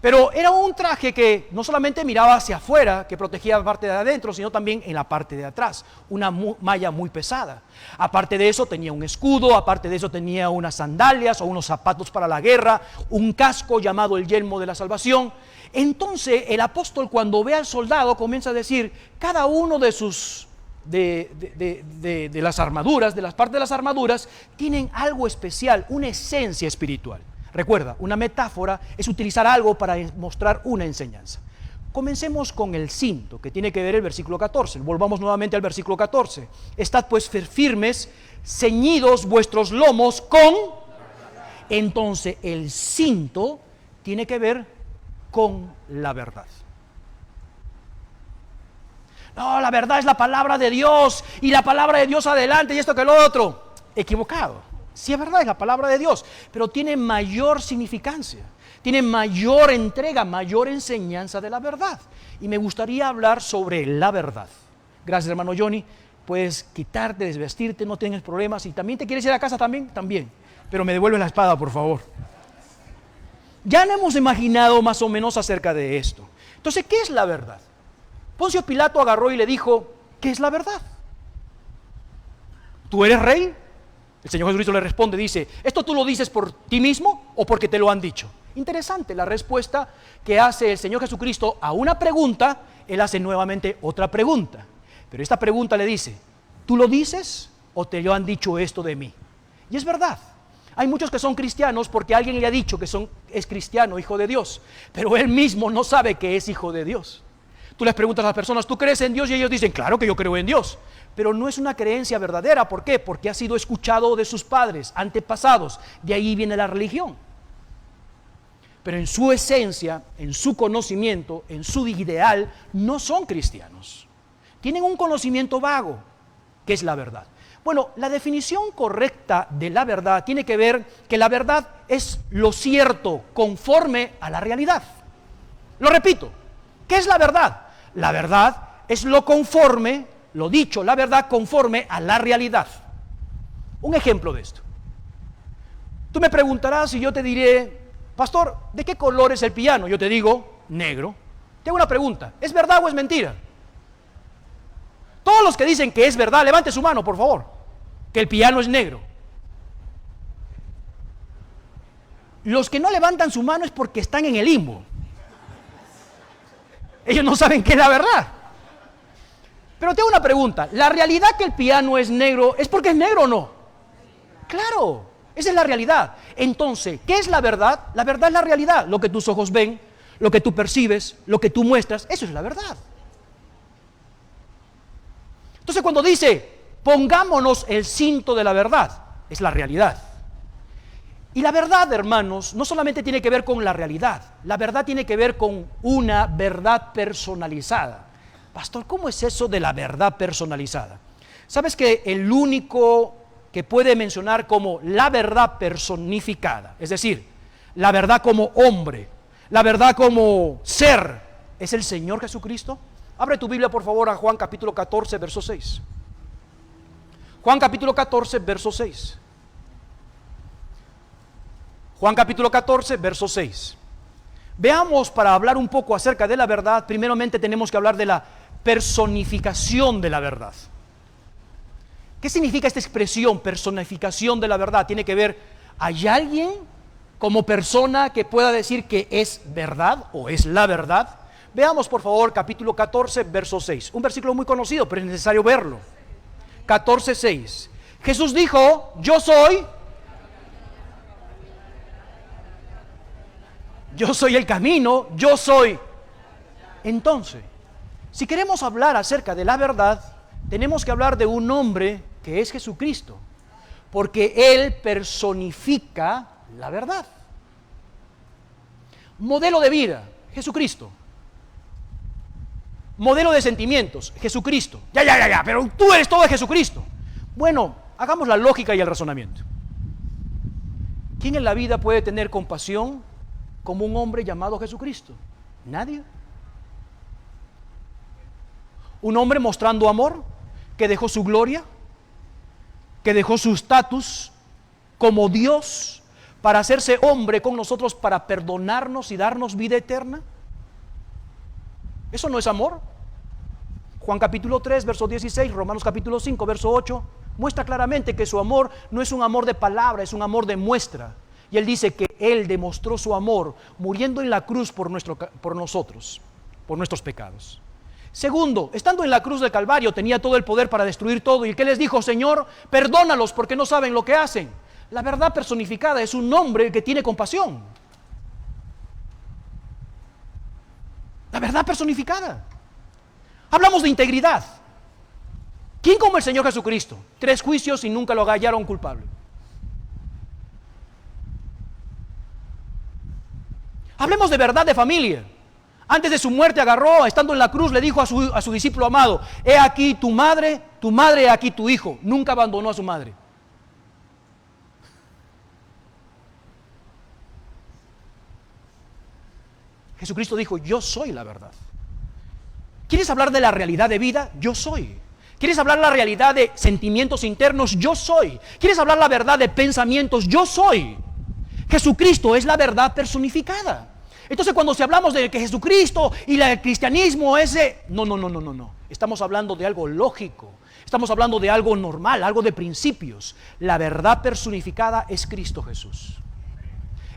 Pero era un traje que no solamente miraba hacia afuera, que protegía la parte de adentro, sino también en la parte de atrás, una malla muy pesada. Aparte de eso tenía un escudo, aparte de eso tenía unas sandalias o unos zapatos para la guerra, un casco llamado el yelmo de la salvación. Entonces el apóstol, cuando ve al soldado, comienza a decir, cada uno de sus de las armaduras, de las partes de las armaduras, tienen algo especial, una esencia espiritual. Recuerda, una metáfora es utilizar algo para mostrar una enseñanza. Comencemos con el cinto, que tiene que ver el versículo 14. Volvamos nuevamente al versículo 14. Estad pues firmes, ceñidos vuestros lomos con... Entonces el cinto tiene que ver con la verdad. No, la verdad es la palabra de Dios, y la palabra de Dios adelante, y esto que lo otro. Equivocado. Sí, es verdad, es la palabra de Dios, pero tiene mayor significancia, tiene mayor entrega, mayor enseñanza de la verdad. Y me gustaría hablar sobre la verdad. Gracias, hermano Johnny. Puedes quitarte, desvestirte, no tienes problemas. Si también te quieres ir a casa, también. Pero me devuelves la espada, por favor. Ya no hemos imaginado más o menos acerca de esto. Entonces, ¿qué es la verdad? Poncio Pilato agarró y le dijo, ¿qué es la verdad? ¿Tú eres rey? El Señor Jesucristo le responde, dice, ¿esto tú lo dices por ti mismo o porque te lo han dicho? Interesante la respuesta que hace el Señor Jesucristo a una pregunta. Él hace nuevamente otra pregunta, pero esta pregunta le dice, ¿tú lo dices o te lo han dicho esto de mí? Y es verdad, hay muchos que son cristianos porque alguien le ha dicho que es cristiano, hijo de Dios, pero él mismo no sabe que es hijo de Dios. Tú les preguntas a las personas, ¿tú crees en Dios? Y ellos dicen, claro que yo creo en Dios. Pero no es una creencia verdadera. ¿Por qué? Porque ha sido escuchado de sus padres, antepasados. De ahí viene la religión. Pero en su esencia, en su conocimiento, en su ideal, no son cristianos. Tienen un conocimiento vago, que es la verdad. Bueno, la definición correcta de la verdad tiene que ver que la verdad es lo cierto conforme a la realidad. Lo repito, ¿qué es la verdad? La verdad es lo conforme, lo dicho, la verdad conforme a la realidad. Un ejemplo de esto. Tú me preguntarás y yo te diré, pastor, ¿de qué color es el piano? Yo te digo, negro. Te hago una pregunta, ¿es verdad o es mentira? Todos los que dicen que es verdad, levante su mano, por favor, que el piano es negro. Los que no levantan su mano es porque están en el limbo. Ellos no saben qué es la verdad. Pero te hago una pregunta, ¿la realidad que el piano es negro es porque es negro o no? Claro, esa es la realidad. Entonces, ¿qué es la verdad? La verdad es la realidad, lo que tus ojos ven, lo que tú percibes, lo que tú muestras, eso es la verdad. Entonces cuando dice, pongámonos el cinto de la verdad, es la realidad. Y la verdad, hermanos, no solamente tiene que ver con la realidad, la verdad tiene que ver con una verdad personalizada. Pastor, ¿cómo es eso de la verdad personalizada? ¿Sabes que el único que puede mencionar como la verdad personificada, es decir, la verdad como hombre, la verdad como ser, es el Señor Jesucristo? Abre tu Biblia, por favor, a Juan capítulo 14, verso 6. Juan capítulo 14, verso 6. Juan capítulo 14, verso 6. Veamos, para hablar un poco acerca de la verdad, primeramente tenemos que hablar de la personificación de la verdad. ¿Qué significa esta expresión, personificación de la verdad? Tiene que ver, ¿hay alguien como persona que pueda decir que es verdad o es la verdad? Veamos, por favor, capítulo 14, verso 6. Un versículo muy conocido, pero es necesario verlo. 14, 6. Jesús dijo, yo soy el camino, yo soy. Entonces, si queremos hablar acerca de la verdad, tenemos que hablar de un hombre que es Jesucristo, porque Él personifica la verdad. Modelo de vida, Jesucristo. Modelo de sentimientos, Jesucristo. Ya, pero tú eres todo de Jesucristo. Bueno, hagamos la lógica y el razonamiento. ¿Quién en la vida puede tener compasión como un hombre llamado Jesucristo? Nadie. Un hombre mostrando amor, que dejó su gloria, que dejó su estatus como Dios para hacerse hombre con nosotros, para perdonarnos y darnos vida eterna. ¿Eso no es amor? Juan capítulo 3, verso 16, Romanos capítulo 5, verso 8, muestra claramente que su amor no es un amor de palabra, es un amor de muestra. Y él dice que él demostró su amor muriendo en la cruz por nosotros, por nuestros pecados. Segundo, estando en la cruz del Calvario, tenía todo el poder para destruir todo. ¿Y qué les dijo? Señor, perdónalos porque no saben lo que hacen. La verdad personificada es un hombre que tiene compasión. La verdad personificada. Hablamos de integridad. ¿Quién como el Señor Jesucristo? 3 juicios y nunca lo hallaron culpable. Hablemos de verdad de familia. Antes de su muerte agarró, estando en la cruz, le dijo a su discípulo amado: he aquí tu madre, he aquí tu hijo. Nunca abandonó a su madre. Jesucristo dijo: yo soy la verdad. ¿Quieres hablar de la realidad de vida? Yo soy. ¿Quieres hablar la realidad de sentimientos internos? Yo soy. ¿Quieres hablar la verdad de pensamientos? Yo soy. Jesucristo es la verdad personificada. Entonces, cuando hablamos de que Jesucristo y el cristianismo no. Estamos hablando de algo lógico. Estamos hablando de algo normal, algo de principios. La verdad personificada es Cristo Jesús.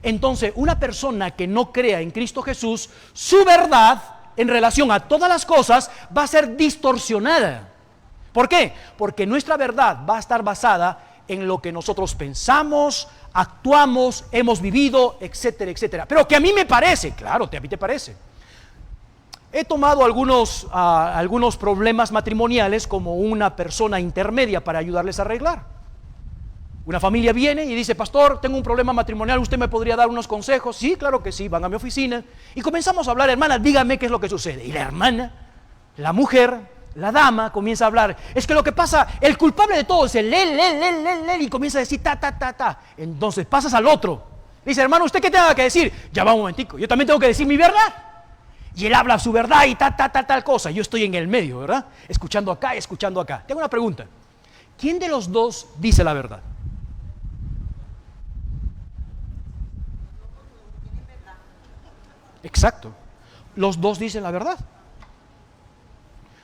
Entonces, una persona que no crea en Cristo Jesús, su verdad en relación a todas las cosas va a ser distorsionada. ¿Por qué? Porque nuestra verdad va a estar basada en lo que nosotros pensamos, actuamos, hemos vivido, etcétera, etcétera. Pero que a mí me parece, claro, a mí te parece. He tomado algunos problemas matrimoniales como una persona intermedia para ayudarles a arreglar. Una familia viene y dice: pastor, tengo un problema matrimonial, ¿usted me podría dar unos consejos? Sí, claro que sí, van a mi oficina y comenzamos a hablar. Hermana, dígame qué es lo que sucede. Y la hermana, la mujer, la dama comienza a hablar. Es que lo que pasa, el culpable de todo es el él, y comienza a decir ta. Entonces pasas al otro. Dice: hermano, ¿usted qué tenga que decir? Ya va un momentico, yo también tengo que decir mi verdad. Y él habla su verdad y tal cosa. Yo estoy en el medio, ¿verdad? Escuchando acá y escuchando acá. Tengo una pregunta. ¿Quién de los dos dice la verdad? Exacto. Los dos dicen la verdad.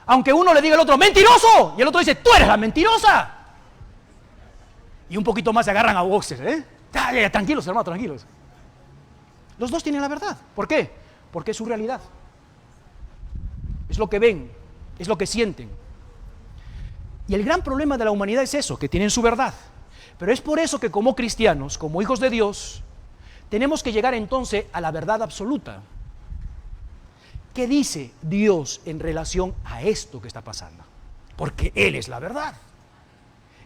Aunque uno le diga al otro: ¡mentiroso! Y el otro dice: ¡tú eres la mentirosa! Y un poquito más se agarran a boxes, Ya, tranquilos, hermano, tranquilos. Los dos tienen la verdad. ¿Por qué? Porque es su realidad. Es lo que ven, es lo que sienten. Y el gran problema de la humanidad es eso, que tienen su verdad. Pero es por eso que como cristianos, como hijos de Dios, tenemos que llegar entonces a la verdad absoluta. ¿Qué dice Dios en relación a esto que está pasando? Porque Él es la verdad.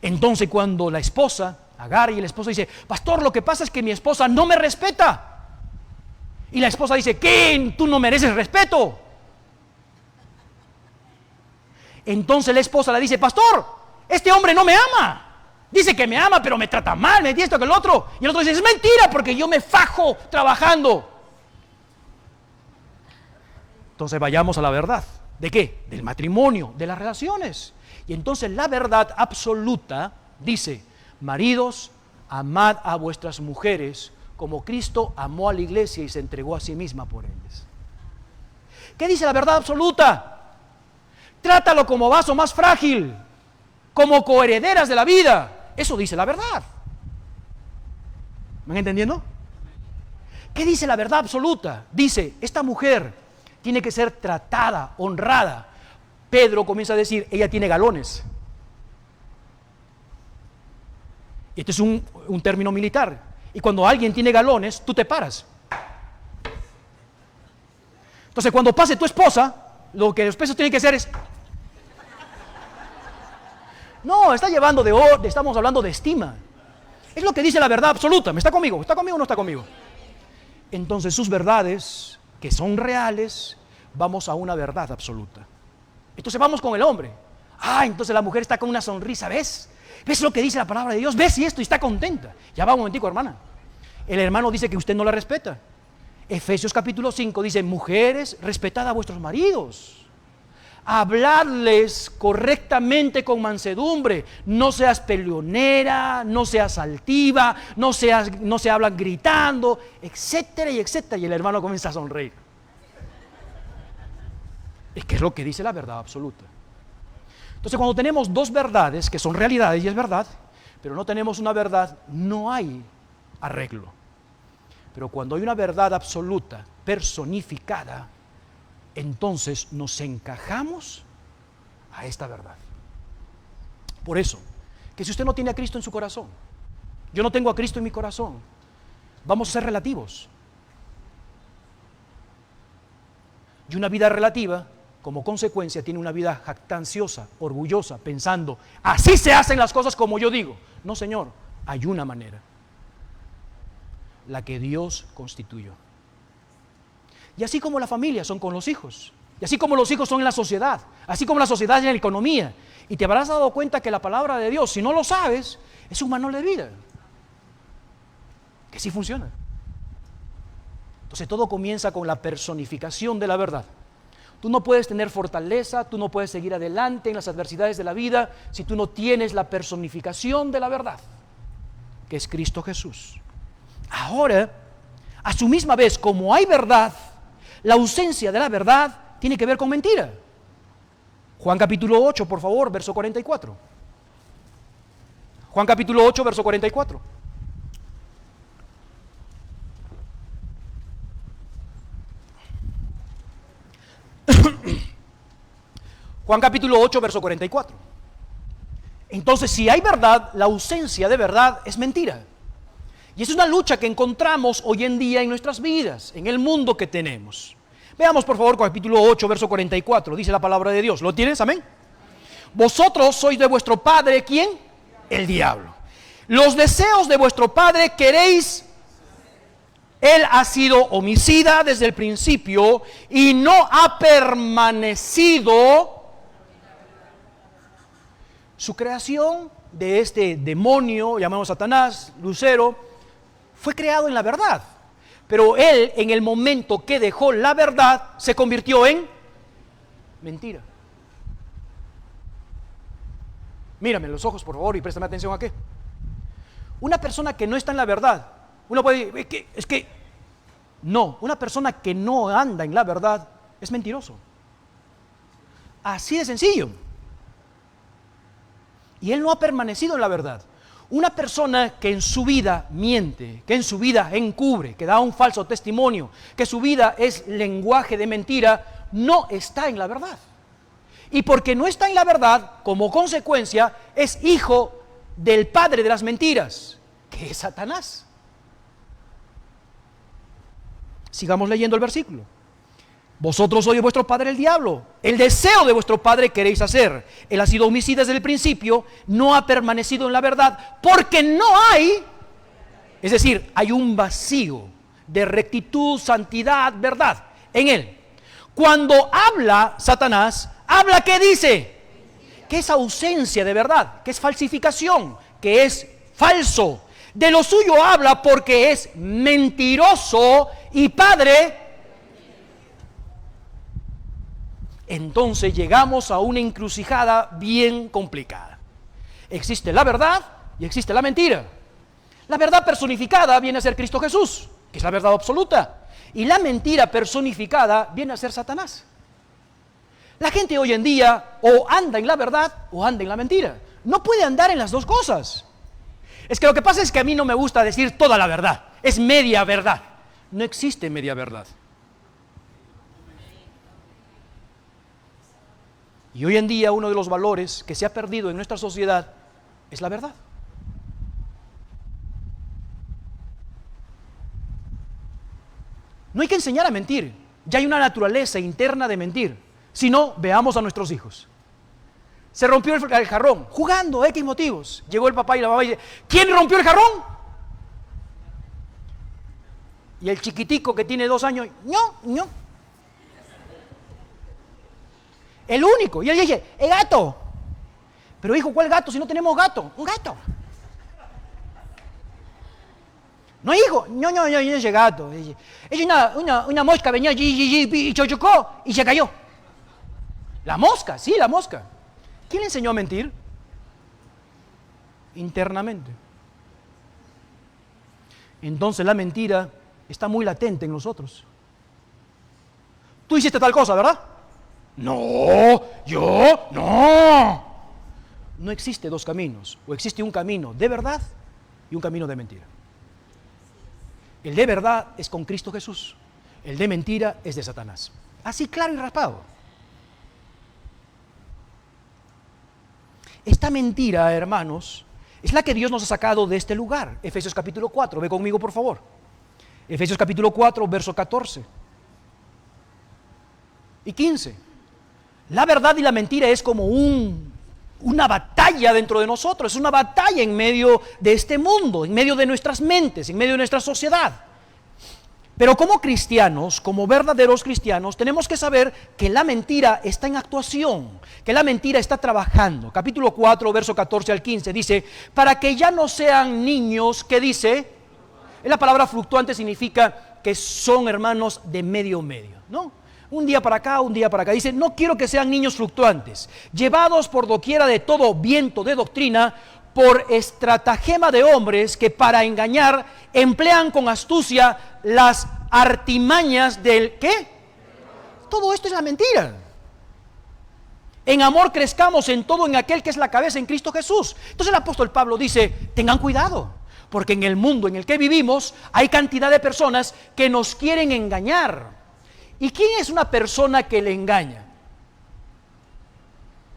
Entonces, cuando la esposa, Agar, y el esposo dice: pastor, lo que pasa es que mi esposa no me respeta. Y la esposa dice: ¿qué? ¿Tú no mereces respeto? Entonces la esposa le dice: pastor, este hombre no me ama. Dice que me ama, pero me trata mal, me dice esto que el otro. Y el otro dice: es mentira, porque yo me fajo trabajando. Entonces vayamos a la verdad. ¿De qué? Del matrimonio, de las relaciones. Y entonces la verdad absoluta dice: maridos, amad a vuestras mujeres como Cristo amó a la iglesia y se entregó a sí misma por ellas. ¿Qué dice la verdad absoluta? Trátalo como vaso más frágil, como coherederas de la vida. Eso dice la verdad. ¿Me van entendiendo? ¿Qué dice la verdad absoluta? Dice: esta mujer tiene que ser tratada, honrada. Pedro comienza a decir: ella tiene galones. Este es un término militar. Y cuando alguien tiene galones, tú te paras. Entonces, cuando pase tu esposa, lo que los pesos tienen que hacer es... No, está llevando estamos hablando de estima. Es lo que dice la verdad absoluta. ¿Me está conmigo? ¿Está conmigo o no está conmigo? entonces sus verdades, que son reales, vamos a una verdad absoluta. Entonces vamos con el hombre. Entonces la mujer está con una sonrisa, ¿ves? ¿Ves lo que dice la palabra de Dios? ¿Ves y esto? Y está contenta. Ya va un momentico, hermana. El hermano dice que usted no la respeta. Efesios capítulo 5 dice, mujeres, respetad a vuestros maridos. Hablarles correctamente con mansedumbre. No seas peleonera, no seas altiva, no se hablan gritando, etcétera y etcétera. Y el hermano comienza a sonreír. Es que es lo que dice la verdad absoluta. Entonces, cuando tenemos dos verdades que son realidades y es verdad, pero no tenemos una verdad, no hay arreglo. Pero cuando hay una verdad absoluta, personificada, entonces nos encajamos a esta verdad. Por eso, que si usted no tiene a Cristo en su corazón, yo no tengo a Cristo en mi corazón, vamos a ser relativos. Y una vida relativa, como consecuencia, tiene una vida jactanciosa, orgullosa, pensando, así se hacen las cosas como yo digo. No, Señor, hay una manera, la que Dios constituyó. Y así como la familia son con los hijos, y así como los hijos son en la sociedad, así como la sociedad es en la economía, y te habrás dado cuenta que la palabra de Dios, si no lo sabes, es un manual de vida, que sí funciona. Entonces todo comienza con la personificación de la verdad. Tú no puedes tener fortaleza, tú no puedes seguir adelante en las adversidades de la vida si tú no tienes la personificación de la verdad, que es Cristo Jesús. Ahora, a su misma vez, como hay verdad, la ausencia de la verdad tiene que ver con mentira. Juan capítulo 8, por favor, verso 44. Juan capítulo 8, verso 44. Juan capítulo 8, verso 44. Entonces, si hay verdad, la ausencia de verdad es mentira. Y es una lucha que encontramos hoy en día en nuestras vidas, en el mundo que tenemos. Veamos, por favor, capítulo 8, verso 44. Dice la palabra de Dios. ¿Lo tienes? Amén. Vosotros sois de vuestro padre, ¿quién? El diablo. Los deseos de vuestro padre queréis. Él ha sido homicida desde el principio y no ha permanecido. Su creación de este demonio, llamamos Satanás, Lucero, fue creado en la verdad. Pero él, en el momento que dejó la verdad, se convirtió en mentira. Mírame en los ojos, por favor, y préstame atención aquí. Una persona que no está en la verdad, uno puede decir, no, una persona que no anda en la verdad es mentiroso. Así de sencillo. Y él no ha permanecido en la verdad. Una persona que en su vida miente, que en su vida encubre, que da un falso testimonio, que su vida es lenguaje de mentira, no está en la verdad. Y porque no está en la verdad, como consecuencia, es hijo del padre de las mentiras, que es Satanás. Sigamos leyendo el versículo. Vosotros sois de vuestro padre el diablo. El deseo de vuestro padre queréis hacer. Él ha sido homicida desde el principio, no ha permanecido en la verdad, porque no hay, es decir, hay un vacío de rectitud, santidad, verdad en él. Cuando habla Satanás, habla, ¿qué dice? Que es ausencia de verdad, que es falsificación, que es falso. De lo suyo habla porque es mentiroso y padre. Entonces llegamos a una encrucijada bien complicada. Existe la verdad y existe la mentira. La verdad personificada viene a ser Cristo Jesús, que es la verdad absoluta. Y la mentira personificada viene a ser Satanás. La gente hoy en día o anda en la verdad o anda en la mentira. No puede andar en las dos cosas. Es que lo que pasa es que a mí no me gusta decir toda la verdad. Es media verdad. No existe media verdad. Y hoy en día uno de los valores que se ha perdido en nuestra sociedad es la verdad. No hay que enseñar a mentir. Ya hay una naturaleza interna de mentir. Si no, veamos a nuestros hijos. Se rompió el jarrón, jugando, X motivos. Llegó el papá y la mamá y dice, ¿quién rompió el jarrón? Y el chiquitico que tiene 2 años, no. El único. Y él dice, el gato. Pero hijo, ¿cuál gato si no tenemos gato? Un gato. No, hijo, no es gato. Es una mosca, venía allí y chocó y se cayó. La mosca, sí, la mosca. ¿Quién le enseñó a mentir? Internamente. Entonces la mentira está muy latente en nosotros. Tú hiciste tal cosa, ¿verdad? No, yo, no. No existe dos caminos, o existe un camino de verdad y un camino de mentira. El de verdad es con Cristo Jesús, el de mentira es de Satanás. Así claro y raspado. Esta mentira, hermanos, es la que Dios nos ha sacado de este lugar. Efesios capítulo 4, ve conmigo por favor. Efesios capítulo 4, verso 14 y 15. La verdad y la mentira es como una batalla dentro de nosotros, es una batalla en medio de este mundo, en medio de nuestras mentes, en medio de nuestra sociedad. Pero como cristianos, como verdaderos cristianos, tenemos que saber que la mentira está en actuación, que la mentira está trabajando. Capítulo 4, verso 14 al 15, dice, para que ya no sean niños, ¿qué dice? La palabra fluctuante significa que son hermanos de medio, ¿no? Un día para acá, un día para acá. Dice, no quiero que sean niños fluctuantes, llevados por doquiera de todo viento de doctrina, por estratagema de hombres que para engañar emplean con astucia las artimañas del ¿qué? Todo esto es la mentira. En amor crezcamos en todo en aquel que es la cabeza, en Cristo Jesús. Entonces el apóstol Pablo dice, tengan cuidado, porque en el mundo en el que vivimos hay cantidad de personas que nos quieren engañar. ¿Y quién es una persona que le engaña?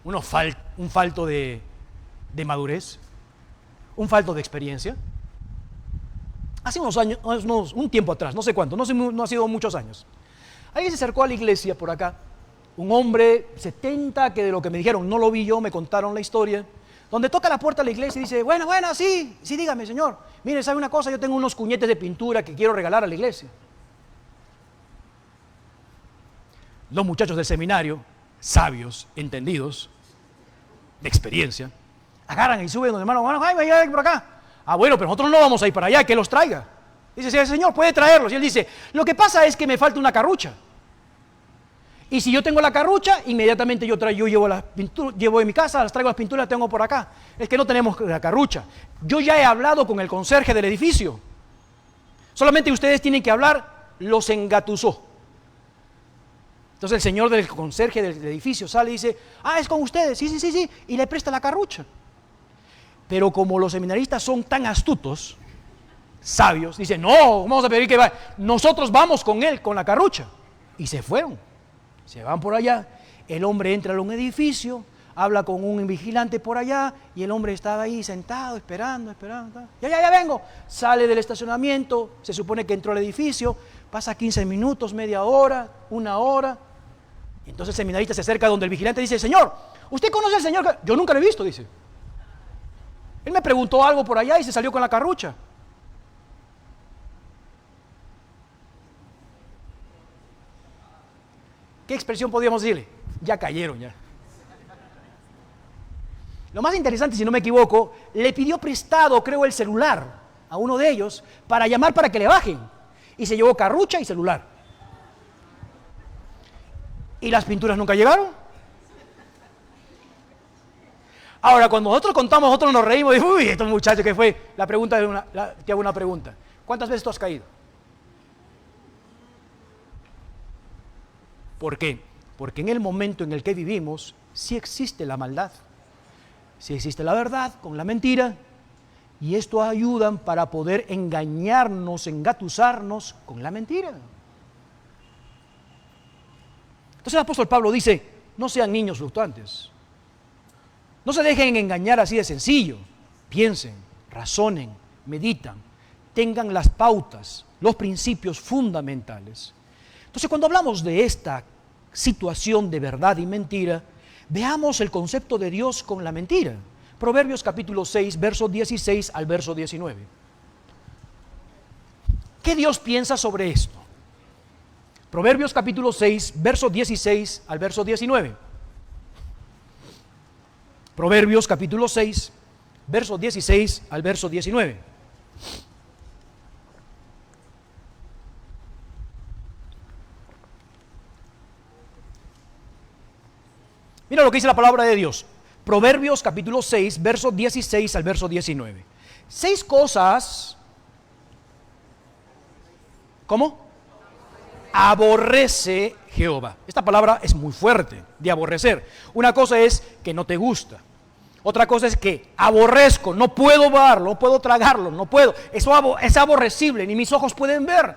Un falto de madurez, un falto de experiencia. Hace unos años, un tiempo atrás, no sé cuánto, no ha sido muchos años. Alguien se acercó a la iglesia por acá, un hombre 70, que de lo que me dijeron, no lo vi yo, me contaron la historia, donde toca la puerta de la iglesia y dice, bueno, sí, dígame, señor. Mire, ¿sabe una cosa? Yo tengo unos cuñetes de pintura que quiero regalar a la iglesia. Los muchachos del seminario, sabios, entendidos, de experiencia, agarran y suben, hermano, Jaime, ya por acá. Ah, bueno, pero nosotros no vamos a ir para allá, que los traiga. Dice, sí, señor, puede traerlos. Y él dice, lo que pasa es que me falta una carrucha. Y si yo tengo la carrucha, inmediatamente yo llevo las pinturas, llevo en mi casa, las traigo las pinturas, las tengo por acá. Es que no tenemos la carrucha. Yo ya he hablado con el conserje del edificio. Solamente ustedes tienen que hablar, los engatusó. Entonces el señor del conserje del edificio sale y dice, es con ustedes, sí, y le presta la carrucha. Pero como los seminaristas son tan astutos, sabios, dicen, no, vamos a pedir que vaya, nosotros vamos con él, con la carrucha. Y se fueron, se van por allá, el hombre entra a un edificio, habla con un vigilante por allá, y el hombre estaba ahí sentado, esperando, ya vengo, sale del estacionamiento, se supone que entró al edificio, pasa 15 minutos, media hora, una hora, y entonces el seminarista se acerca donde el vigilante dice, señor, ¿usted conoce al señor? Yo nunca lo he visto, dice. Él me preguntó algo por allá y se salió con la carrucha. ¿Qué expresión podríamos decirle? Ya cayeron, ya. Lo más interesante, si no me equivoco, le pidió prestado, creo, el celular a uno de ellos para llamar para que le bajen. Y se llevó carrucha y celular. ¿Y las pinturas nunca llegaron? Ahora, cuando nosotros contamos, nosotros nos reímos y decimos, uy, estos muchachos, ¿qué fue? Te hago una pregunta. ¿Cuántas veces tú has caído? ¿Por qué? Porque en el momento en el que vivimos, sí existe la maldad, sí existe la verdad con la mentira, y esto ayudan para poder engañarnos, engatusarnos con la mentira. Entonces el apóstol Pablo dice, no sean niños fluctuantes. No se dejen engañar así de sencillo. Piensen, razonen, meditan, tengan las pautas, los principios fundamentales. Entonces, cuando hablamos de esta situación de verdad y mentira, veamos el concepto de Dios con la mentira. Proverbios capítulo 6, verso 16 al verso 19. ¿Qué Dios piensa sobre esto? Proverbios capítulo 6, verso 16 al verso 19. Proverbios capítulo 6, verso 16 al verso 19. Mira lo que dice la palabra de Dios. Proverbios capítulo 6, verso 16 al verso 19. 6 cosas. ¿Cómo? Aborrece Jehová. Esta palabra es muy fuerte, de aborrecer. Una cosa es que no te gusta. Otra cosa es que aborrezco, no puedo verlo, no puedo tragarlo, no puedo. Eso es aborrecible, ni mis ojos pueden ver.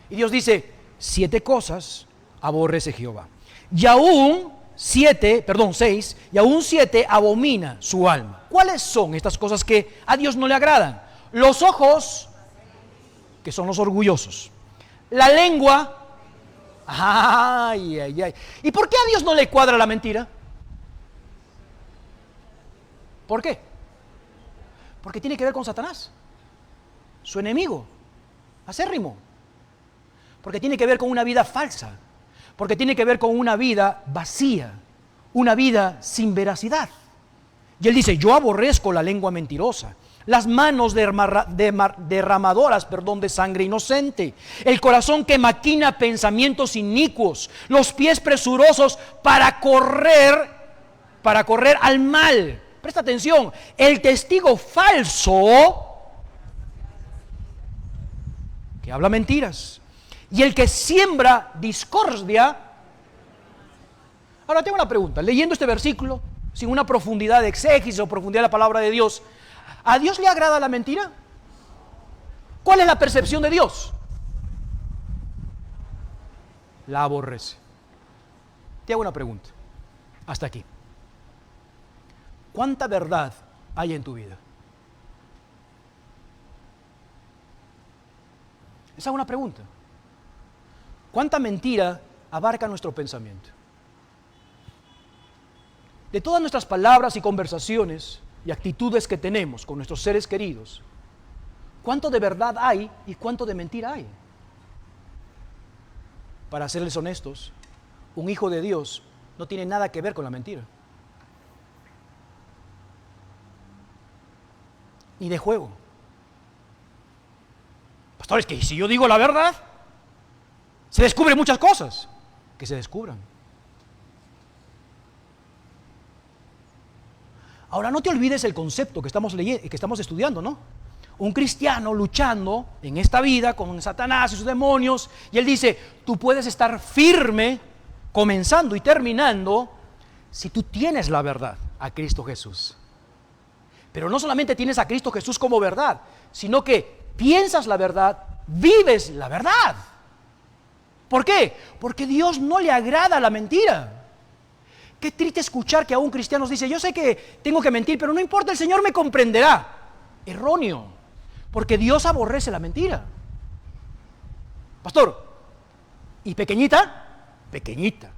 Y Dios dice, 7 cosas aborrece Jehová. Y aún 6, y aún 7 abomina su alma. ¿Cuáles son estas cosas que a Dios no le agradan? Los ojos, que son los orgullosos. La lengua, ay. ¿Y por qué a Dios no le cuadra la mentira? ¿Por qué? Porque tiene que ver con Satanás, su enemigo, acérrimo. Porque tiene que ver con una vida falsa. Porque tiene que ver con una vida vacía, una vida sin veracidad. Y él dice, yo aborrezco la lengua mentirosa, las manos derramadoras, de sangre inocente, el corazón que maquina pensamientos inicuos, los pies presurosos para correr al mal. Presta atención, el testigo falso que habla mentiras. Y el que siembra discordia. Ahora tengo una pregunta. Leyendo este versículo, sin una profundidad de exégesis o profundidad de la palabra de Dios, ¿a Dios le agrada la mentira? ¿Cuál es la percepción de Dios? La aborrece. Te hago una pregunta. Hasta aquí. ¿Cuánta verdad hay en tu vida? Esa es una pregunta. ¿Cuánta mentira abarca nuestro pensamiento? De todas nuestras palabras y conversaciones y actitudes que tenemos con nuestros seres queridos, ¿cuánto de verdad hay y cuánto de mentira hay? Para serles honestos, un hijo de Dios no tiene nada que ver con la mentira. Ni de juego. Pastor, es que si yo digo la verdad, se descubren muchas cosas. Que se descubran. Ahora no te olvides el concepto que estamos leyendo, que estamos estudiando, ¿no? Un cristiano luchando en esta vida con Satanás y sus demonios, y él dice, tú puedes estar firme, comenzando y terminando, si tú tienes la verdad, a Cristo Jesús. Pero no solamente tienes a Cristo Jesús como verdad, sino que piensas la verdad, vives la verdad. ¿Por qué? Porque Dios no le agrada la mentira. Qué triste escuchar que a un cristiano dice, yo sé que tengo que mentir, pero no importa, el Señor me comprenderá. Erróneo, porque Dios aborrece la mentira. Pastor, ¿y pequeñita? Pequeñita.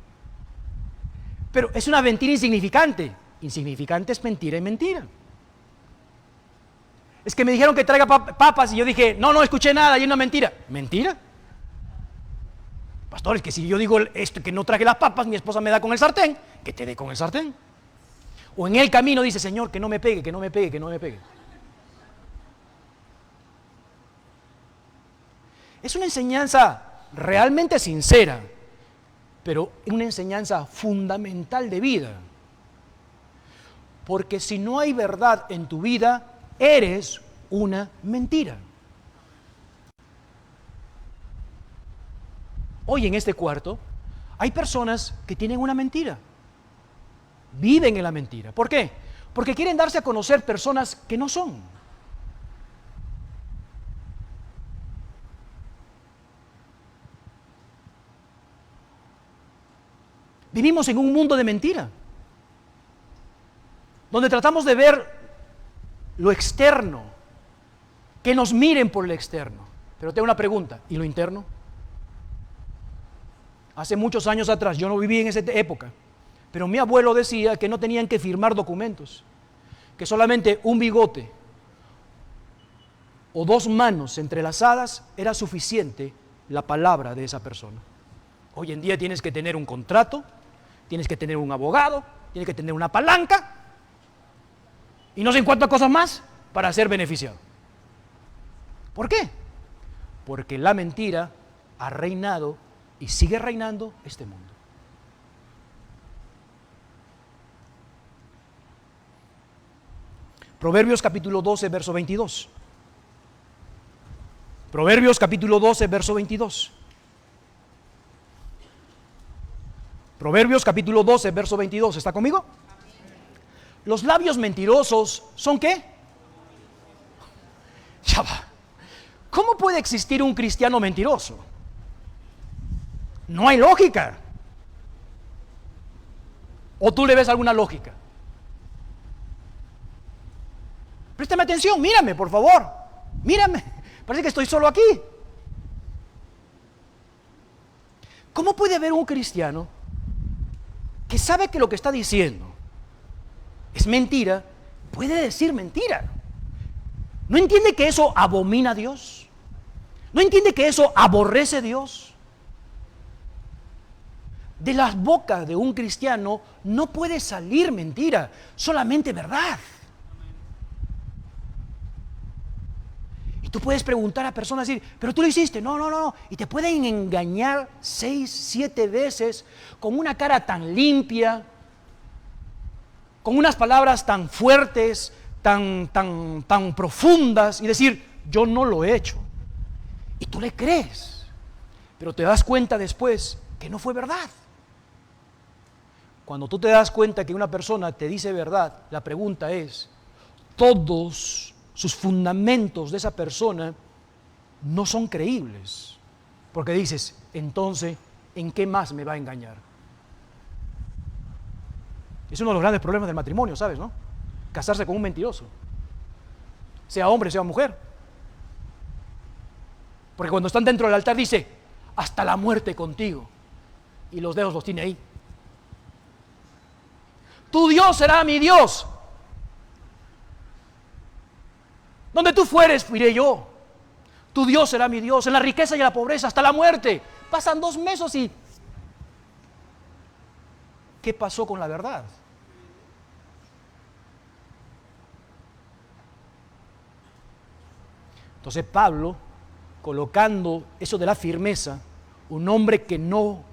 Pero es una mentira insignificante. Insignificante es mentira y mentira. Es que me dijeron que traiga papas y yo dije, no escuché nada, y es una mentira. ¿Mentira? Pastor, es que si yo digo esto, que no traje las papas, mi esposa me da con el sartén, que te dé con el sartén. O en el camino dice, Señor, que no me pegue, que no me pegue, que no me pegue. Es una enseñanza realmente sincera, pero una enseñanza fundamental de vida. Porque si no hay verdad en tu vida, eres una mentira. Hoy en este cuarto hay personas que tienen una mentira, viven en la mentira. ¿Por qué? Porque quieren darse a conocer personas que no son. Vivimos en un mundo de mentira, donde tratamos de ver lo externo, que nos miren por el externo. Pero tengo una pregunta, ¿y lo interno? Hace muchos años atrás, yo no viví en esa época, pero mi abuelo decía que no tenían que firmar documentos, que solamente un bigote, o dos manos entrelazadas, era suficiente la palabra de esa persona. Hoy en día tienes que tener un contrato, tienes que tener un abogado, tienes que tener una palanca y no sé en cuántas cosas más para ser beneficiado. ¿Por qué? Porque la mentira ha reinado y sigue reinando este mundo. Proverbios capítulo 12, verso 22. Proverbios capítulo 12, verso 22. Proverbios capítulo 12, verso 22. ¿Está conmigo? Los labios mentirosos ¿son qué? Ya va. ¿Cómo puede existir un cristiano mentiroso? No hay lógica. ¿O tú le ves alguna lógica? Préstame atención, mírame, por favor. Mírame. Parece que estoy solo aquí. ¿Cómo puede haber un cristiano que sabe que lo que está diciendo es mentira, puede decir mentira? ¿No entiende que eso abomina a Dios? ¿No entiende que eso aborrece a Dios? De las bocas de un cristiano no puede salir mentira, solamente verdad. Y tú puedes preguntar a personas, decir, pero tú lo hiciste, no, y te pueden engañar 6, 7 veces con una cara tan limpia, con unas palabras tan fuertes, tan profundas, y decir, yo no lo he hecho. Y tú le crees, pero te das cuenta después que no fue verdad. Cuando tú te das cuenta que una persona te dice verdad, la pregunta es, todos sus fundamentos de esa persona no son creíbles, porque dices, entonces, ¿en qué más me va a engañar? Es uno de los grandes problemas del matrimonio, ¿sabes, no? Casarse con un mentiroso, sea hombre, sea mujer. Porque cuando están dentro del altar dice, hasta la muerte contigo, y los dedos los tiene ahí. Tu Dios será mi Dios. Donde tú fueres, iré yo. Tu Dios será mi Dios, en la riqueza y en la pobreza, hasta la muerte. Pasan 2 meses y... ¿qué pasó con la verdad? Entonces Pablo, colocando eso de la firmeza, un hombre que no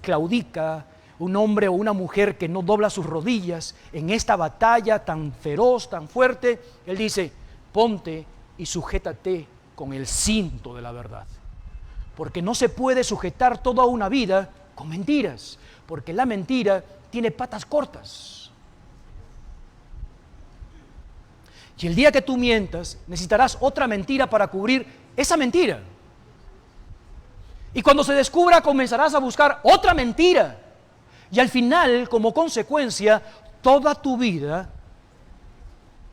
claudica, un hombre o una mujer que no dobla sus rodillas en esta batalla tan feroz, tan fuerte, él dice, ponte y sujétate con el cinto de la verdad. Porque no se puede sujetar toda una vida con mentiras, porque la mentira tiene patas cortas. Y el día que tú mientas, necesitarás otra mentira para cubrir esa mentira. Y cuando se descubra, comenzarás a buscar otra mentira. Y al final, como consecuencia, toda tu vida,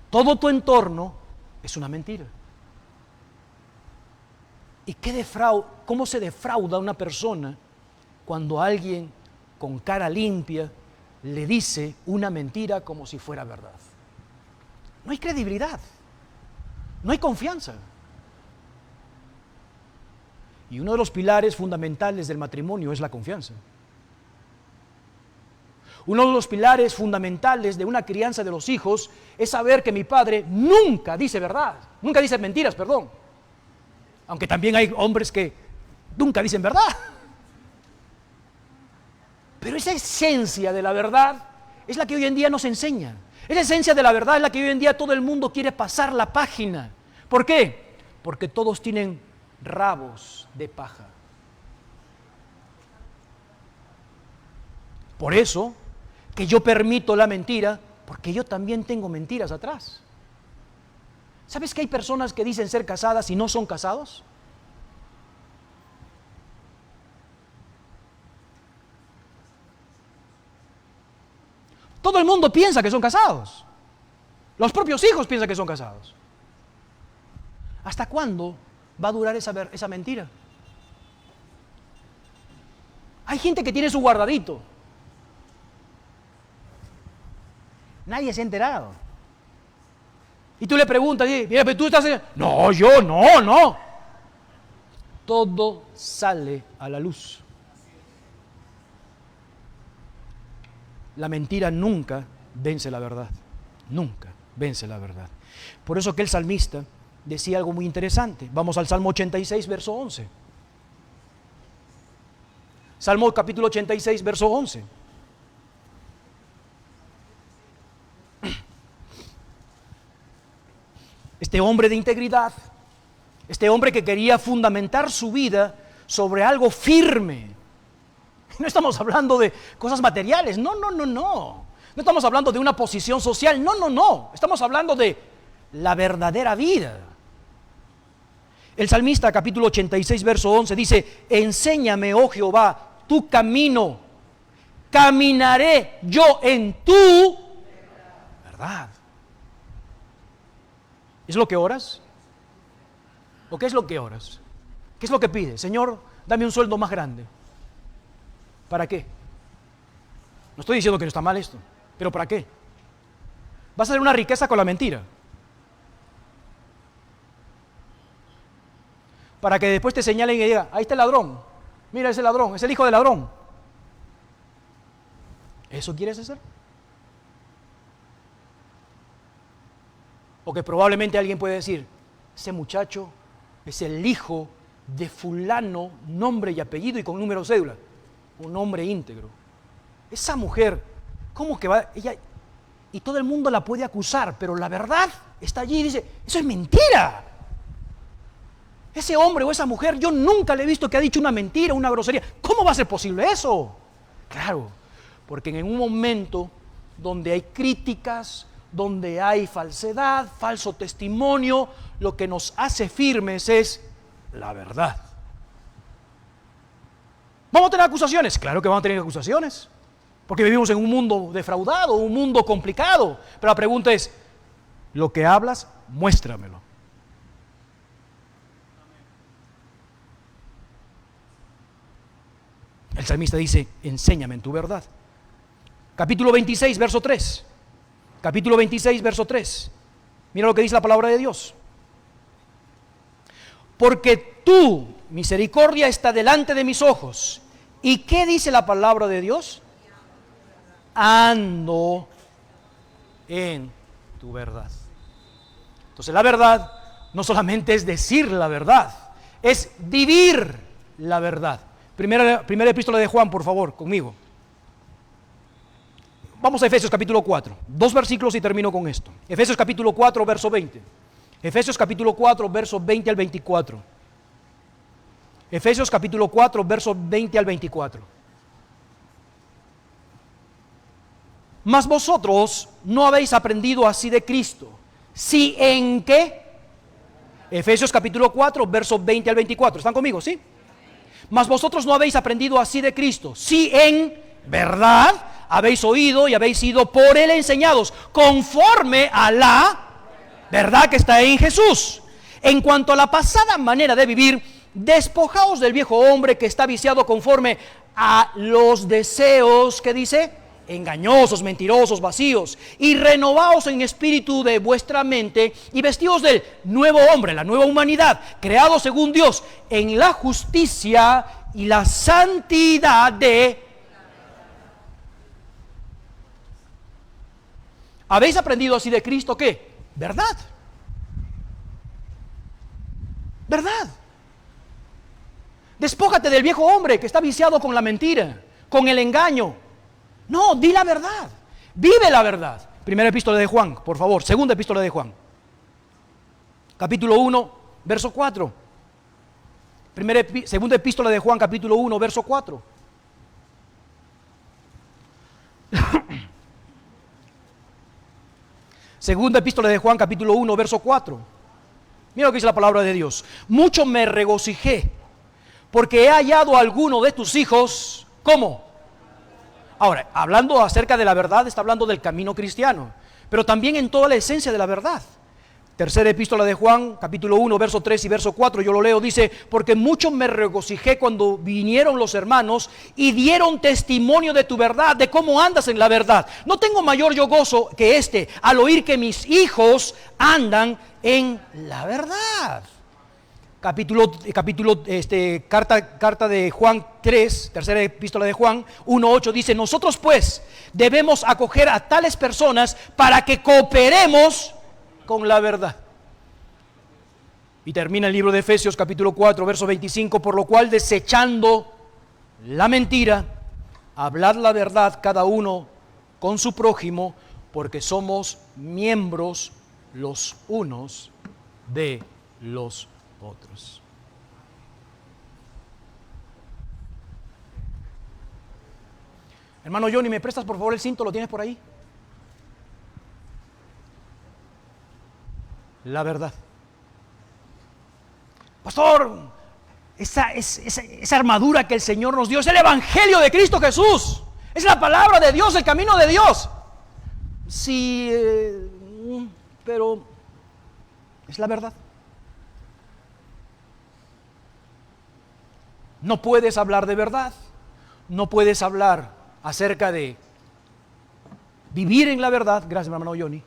todo tu entorno es una mentira. ¿Y cómo se defrauda a una persona cuando alguien con cara limpia le dice una mentira como si fuera verdad? No hay credibilidad, no hay confianza. Y uno de los pilares fundamentales del matrimonio es la confianza. Uno de los pilares fundamentales de una crianza de los hijos es saber que mi padre nunca dice verdad, nunca dice mentiras, perdón. Aunque también hay hombres que nunca dicen verdad. Pero esa esencia de la verdad es la que hoy en día nos enseña. Esa esencia de la verdad es la que hoy en día todo el mundo quiere pasar la página. ¿Por qué? Porque todos tienen rabos de paja. Por eso que yo permito la mentira, porque yo también tengo mentiras atrás. ¿Sabes que hay personas que dicen ser casadas y no son casados? Todo el mundo piensa que son casados. Los propios hijos piensan que son casados. ¿Hasta cuándo va a durar esa mentira? Hay gente que tiene su guardadito. Nadie se ha enterado. Y tú le preguntas, mira, pero tú estás... No, yo no. Todo sale a la luz. La mentira nunca vence la verdad. Nunca vence la verdad. Por eso que el salmista decía algo muy interesante. Vamos al Salmo 86, verso 11. Salmo capítulo 86, verso 11. Este hombre de integridad, este hombre que quería fundamentar su vida sobre algo firme. No estamos hablando de cosas materiales, no. No estamos hablando de una posición social, no. Estamos hablando de la verdadera vida. El salmista, capítulo 86, verso 11, dice: enséñame, oh Jehová, tu camino, caminaré yo en tu verdad. ¿Es lo que oras? ¿O qué es lo que oras? ¿Qué es lo que pides? Señor, dame un sueldo más grande. ¿Para qué? No estoy diciendo que no está mal esto, pero ¿para qué? ¿Vas a hacer una riqueza con la mentira? Para que después te señalen y digan: ahí está el ladrón, mira ese ladrón, es el hijo del ladrón. ¿Eso quieres hacer? O que probablemente alguien puede decir: ese muchacho es el hijo de fulano, nombre y apellido y con número de cédula, un hombre íntegro. Esa mujer, ¿cómo que va? Ella, y todo el mundo la puede acusar, pero la verdad está allí y dice: eso es mentira. Ese hombre o esa mujer, yo nunca le he visto que ha dicho una mentira, una grosería. ¿Cómo va a ser posible eso? Claro, porque en un momento donde hay críticas, donde hay falsedad, falso testimonio, lo que nos hace firmes es la verdad. ¿Vamos a tener acusaciones? Claro que vamos a tener acusaciones, porque vivimos en un mundo defraudado, un mundo complicado. Pero la pregunta es: lo que hablas, muéstramelo. El salmista dice: enséñame en tu verdad. Capítulo 26, verso 3. Capítulo 26, verso 3. Mira lo que dice la palabra de Dios. Porque tu misericordia está delante de mis ojos. ¿Y qué dice la palabra de Dios? Ando en tu verdad. Entonces la verdad no solamente es decir la verdad, es vivir la verdad. Primera epístola de Juan, por favor, conmigo. Vamos a Efesios capítulo 4, 2 versículos y termino con esto. Efesios capítulo 4, verso 20. Efesios capítulo 4, versos 20 al 24. Efesios capítulo 4, versos 20 al 24. Mas vosotros no habéis aprendido así de Cristo. ¿Si en qué? Efesios capítulo 4, versos 20 al 24. ¿Están conmigo? ¿Sí? Mas vosotros no habéis aprendido así de Cristo. Si en verdad habéis oído y habéis sido por Él enseñados, conforme a la verdad que está en Jesús. En cuanto a la pasada manera de vivir, despojaos del viejo hombre que está viciado conforme a los deseos, que dice, engañosos, mentirosos, vacíos, y renovaos en espíritu de vuestra mente y vestidos del nuevo hombre, la nueva humanidad, creado según Dios en la justicia y la santidad de... ¿Habéis aprendido así de Cristo qué? ¿Verdad? ¿Verdad? Despójate del viejo hombre que está viciado con la mentira, con el engaño. No, di la verdad, vive la verdad. Primera epístola de Juan, por favor. Segunda epístola de Juan, capítulo 1, verso 4. Segunda epístola de Juan, capítulo 1, verso 4. Segunda epístola de Juan, capítulo 1, verso 4. Mira lo que dice la palabra de Dios. Mucho me regocijé, porque he hallado a alguno de tus hijos, ¿cómo? Ahora, hablando acerca de la verdad, está hablando del camino cristiano, pero también en toda la esencia de la verdad. Tercera epístola de Juan, capítulo 1, verso 3 y verso 4, yo lo leo, dice: porque mucho me regocijé cuando vinieron los hermanos y dieron testimonio de tu verdad, de cómo andas en la verdad. No tengo mayor yo gozo que este, al oír que mis hijos andan en la verdad. Carta de Juan 3, tercera epístola de Juan 1:8 dice: nosotros pues debemos acoger a tales personas para que cooperemos con la verdad. Y termina el libro de Efesios capítulo 4 verso 25: por lo cual, desechando la mentira, hablad la verdad cada uno con su prójimo, porque somos miembros los unos de los otros. Hermano Johnny, ¿me prestas por favor el cinto? ¿Lo tienes por ahí? La verdad. Pastor, esa armadura que el Señor nos dio es el Evangelio de Cristo Jesús. Es la palabra de Dios, el camino de Dios. Sí, pero es la verdad. No puedes hablar de verdad. No puedes hablar acerca de vivir en la verdad, gracias hermano Johnny,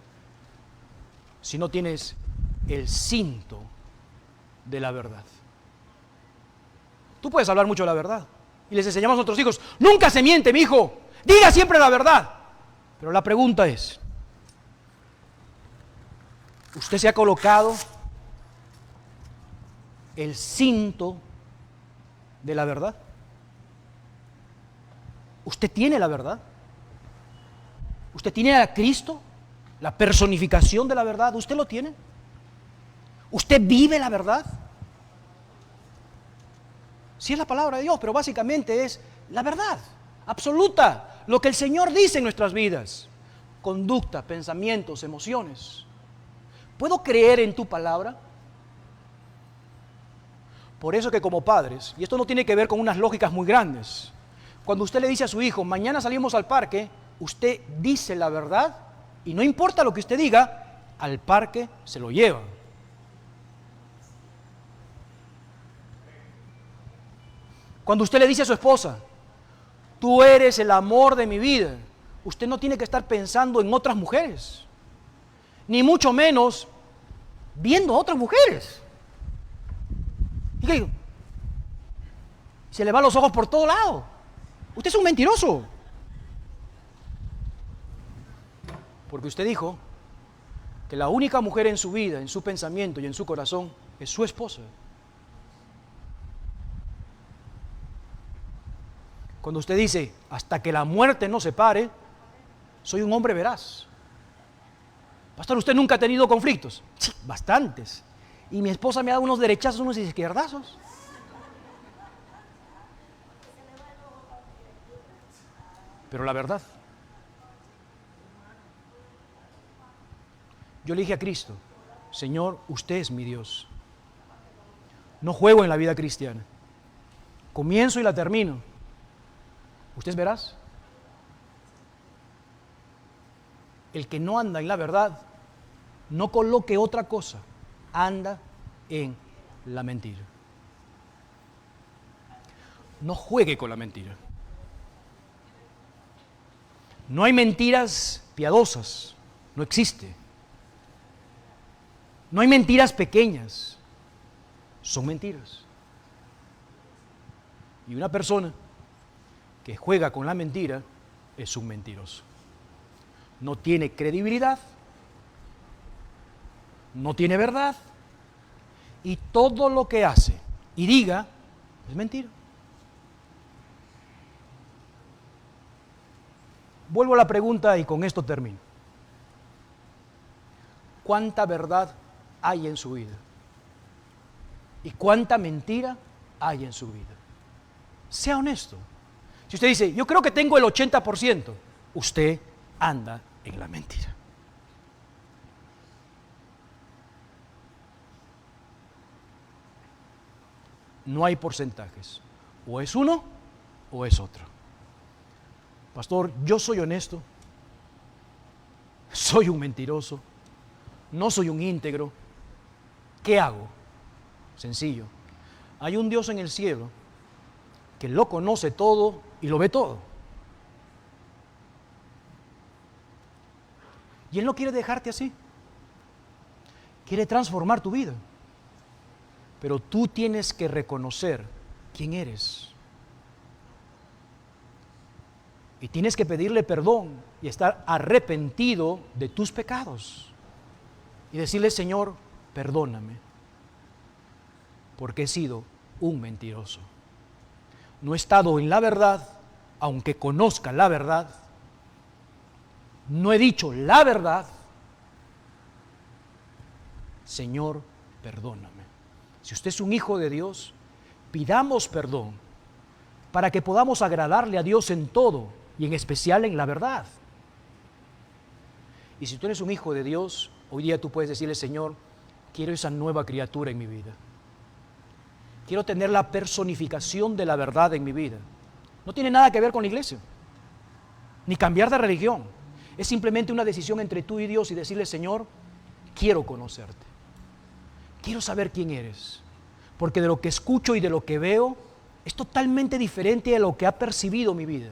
si no tienes el cinto de la verdad. Tú puedes hablar mucho de la verdad y les enseñamos a nuestros hijos: nunca se miente, mi hijo, diga siempre la verdad. Pero la pregunta es: ¿usted se ha colocado el cinto de la verdad? ¿Usted tiene la verdad? ¿Usted tiene a Cristo, la personificación de la verdad? ¿Usted lo tiene? ¿Usted vive la verdad? Sí, es la palabra de Dios, pero básicamente es la verdad absoluta, lo que el Señor dice en nuestras vidas: conducta, pensamientos, emociones. ¿Puedo creer en tu palabra? Por eso que como padres, y esto no tiene que ver con unas lógicas muy grandes, cuando usted le dice a su hijo: mañana salimos al parque, usted dice la verdad y no importa lo que usted diga, al parque se lo lleva. Cuando usted le dice a su esposa: tú eres el amor de mi vida, usted no tiene que estar pensando en otras mujeres, ni mucho menos viendo a otras mujeres. ¿Y qué digo? Se le van los ojos por todo lado. Usted es un mentiroso. Porque usted dijo que la única mujer en su vida, en su pensamiento y en su corazón es su esposa. Cuando usted dice: hasta que la muerte nos separe, soy un hombre veraz. Pastor, ¿usted nunca ha tenido conflictos? Sí, bastantes. Y mi esposa me ha dado unos derechazos, unos izquierdazos. Pero la verdad, yo le dije a Cristo: Señor, usted es mi Dios. No juego en la vida cristiana. Comienzo y la termino. ¿Usted es veraz? El que no anda en la verdad, no coloque otra cosa, anda en la mentira. No juegue con la mentira. No hay mentiras piadosas, no existe. No hay mentiras pequeñas, son mentiras. Y una persona que juega con la mentira es un mentiroso. No tiene credibilidad, no tiene verdad, y todo lo que hace y diga es mentira. Vuelvo a la pregunta y con esto termino. ¿Cuánta verdad hay en su vida? ¿Y cuánta mentira hay en su vida? Sea honesto. Si usted dice: yo creo que tengo el 80%, usted anda en la mentira. No hay porcentajes. O es uno o es otro. Pastor, yo soy honesto, soy un mentiroso, no soy un íntegro, ¿Qué hago? Sencillo. Hay un Dios en el cielo que lo conoce todo y lo ve todo. Y Él no quiere dejarte así. Quiere transformar tu vida. Pero tú tienes que reconocer quién eres. Y tienes que pedirle perdón y estar arrepentido de tus pecados. Y decirle, Señor, perdóname, porque he sido un mentiroso. No he estado en la verdad, aunque conozca la verdad. No he dicho la verdad. Señor, perdóname. Si usted es un hijo de Dios, pidamos perdón para que podamos agradarle a Dios en todo y en especial en la verdad. Y si tú eres un hijo de Dios, hoy día tú puedes decirle, Señor, quiero esa nueva criatura en mi vida. Quiero tener la personificación de la verdad en mi vida. No tiene nada que ver con la iglesia, ni cambiar de religión. Es simplemente una decisión entre tú y Dios y decirle, Señor, quiero conocerte. Quiero saber quién eres. Porque de lo que escucho y de lo que veo es totalmente diferente a lo que ha percibido mi vida.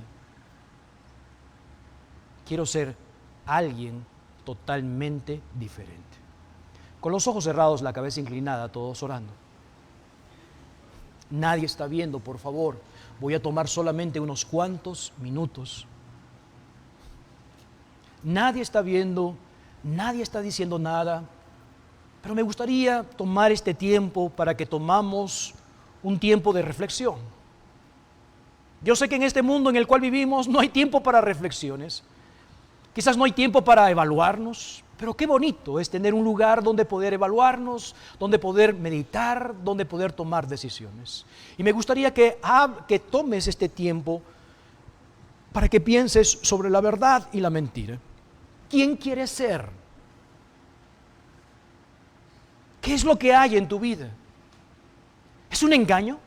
Quiero ser alguien totalmente diferente. Con los ojos cerrados, la cabeza inclinada, todos orando. Nadie está viendo, por favor. Voy a tomar solamente unos cuantos minutos. Nadie está viendo, nadie está diciendo nada, pero me gustaría tomar este tiempo para que tomamos un tiempo de reflexión. Yo sé que en este mundo en el cual vivimos no hay tiempo para reflexiones. Quizás no hay tiempo para evaluarnos, pero qué bonito es tener un lugar donde poder evaluarnos, donde poder meditar, donde poder tomar decisiones. Y me gustaría que tomes este tiempo para que pienses sobre la verdad y la mentira. ¿Quién quieres ser? ¿Qué es lo que hay en tu vida? ¿Es un engaño?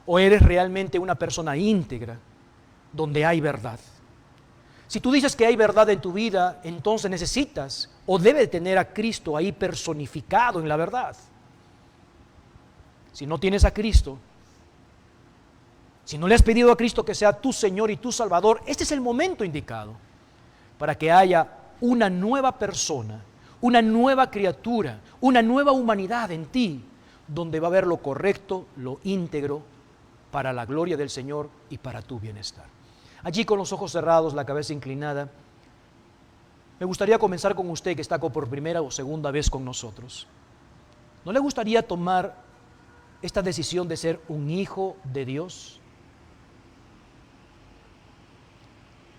¿O eres realmente una persona íntegra donde hay verdad? Si tú dices que hay verdad en tu vida, entonces necesitas o debes tener a Cristo ahí personificado en la verdad. Si no tienes a Cristo, si no le has pedido a Cristo que sea tu Señor y tu Salvador, este es el momento indicado para que haya una nueva persona, una nueva criatura, una nueva humanidad en ti, donde va a haber lo correcto, lo íntegro, para la gloria del Señor y para tu bienestar. Allí con los ojos cerrados, la cabeza inclinada, me gustaría comenzar con usted que está por primera o segunda vez con nosotros. ¿No le gustaría tomar esta decisión de ser un hijo de Dios?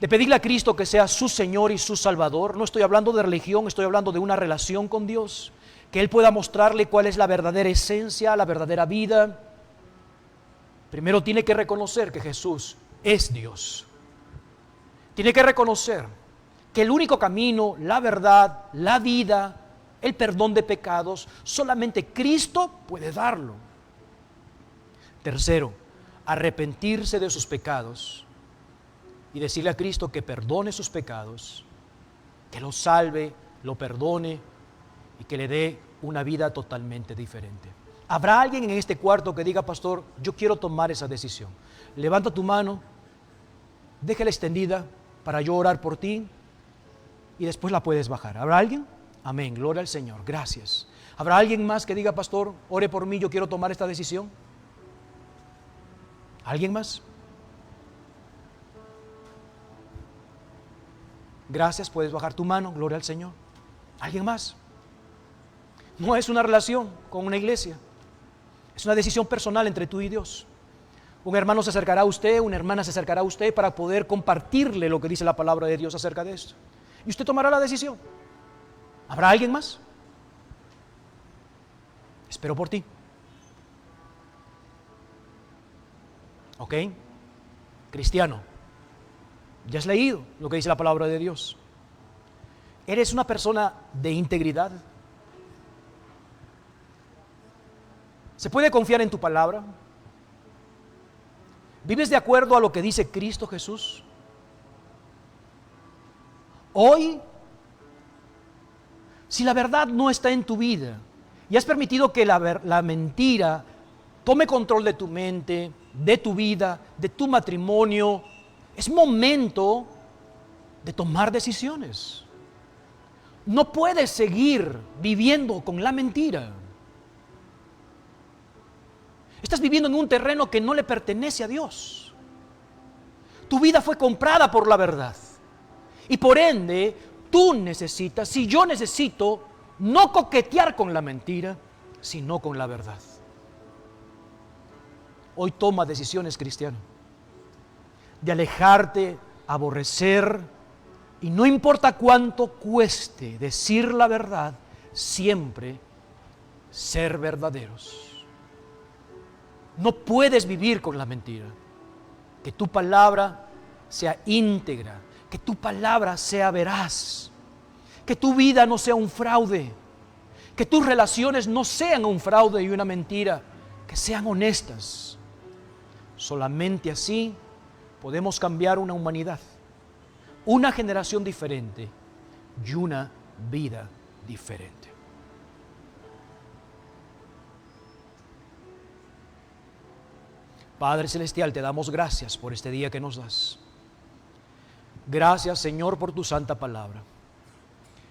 De pedirle a Cristo que sea su Señor y su Salvador. No estoy hablando de religión, estoy hablando de una relación con Dios. Que Él pueda mostrarle cuál es la verdadera esencia, la verdadera vida. Primero tiene que reconocer que Jesús es Dios. Tiene que reconocer que el único camino, la verdad, la vida, el perdón de pecados, solamente Cristo puede darlo. Tercero, arrepentirse de sus pecados y decirle a Cristo que perdone sus pecados, que lo salve, lo perdone y que le dé una vida totalmente diferente. ¿Habrá alguien en este cuarto que diga, pastor, yo quiero tomar esa decisión? Levanta tu mano, déjala extendida para yo orar por ti y después la puedes bajar. ¿Habrá alguien? Amén, gloria al Señor, gracias. ¿Habrá alguien más que diga, pastor, ore por mí, yo quiero tomar esta decisión? ¿Alguien más? Gracias, puedes bajar tu mano, gloria al Señor. ¿Alguien más? No es una relación con una iglesia, es una decisión personal entre tú y Dios. Un hermano se acercará a usted, una hermana se acercará a usted para poder compartirle lo que dice la palabra de Dios acerca de esto. Y usted tomará la decisión. ¿Habrá alguien más? Espero por ti. ¿Ok? Cristiano, ya has leído lo que dice la palabra de Dios. ¿Eres una persona de integridad? ¿Se puede confiar en tu palabra? ¿Vives de acuerdo a lo que dice Cristo Jesús? Hoy, si la verdad no está en tu vida, y has permitido que la mentira tome control de tu mente, de tu vida, de tu matrimonio, es momento de tomar decisiones. No puedes seguir viviendo con la mentira. Estás viviendo en un terreno que no le pertenece a Dios. Tu vida fue comprada por la verdad. Y por ende, tú necesitas, si yo necesito, no coquetear con la mentira, sino con la verdad. Hoy toma decisiones, cristiano, de alejarte, aborrecer, y no importa cuánto cueste decir la verdad, siempre ser verdaderos. No puedes vivir con la mentira. Que tu palabra sea íntegra, que tu palabra sea veraz, que tu vida no sea un fraude, que tus relaciones no sean un fraude y una mentira, que sean honestas. Solamente así podemos cambiar una humanidad, una generación diferente y una vida diferente. Padre Celestial, te damos gracias por este día que nos das. Gracias, Señor, por tu santa palabra.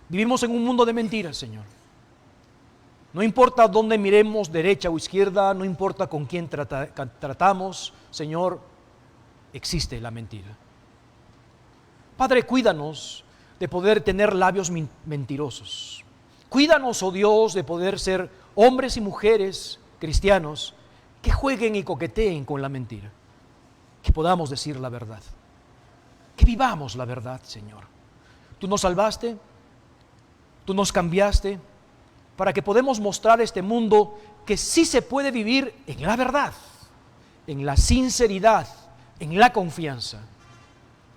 Vivimos en un mundo de mentiras, Señor. No importa dónde miremos, derecha o izquierda, no importa con quién tratamos, Señor, existe la mentira. Padre, cuídanos de poder tener labios mentirosos. Cuídanos, oh Dios, de poder ser hombres y mujeres cristianos que jueguen y coqueteen con la mentira. Que podamos decir la verdad. Que vivamos la verdad, Señor. Tú nos salvaste, tú nos cambiaste, para que podamos mostrar a este mundo que sí se puede vivir en la verdad, en la sinceridad, en la confianza,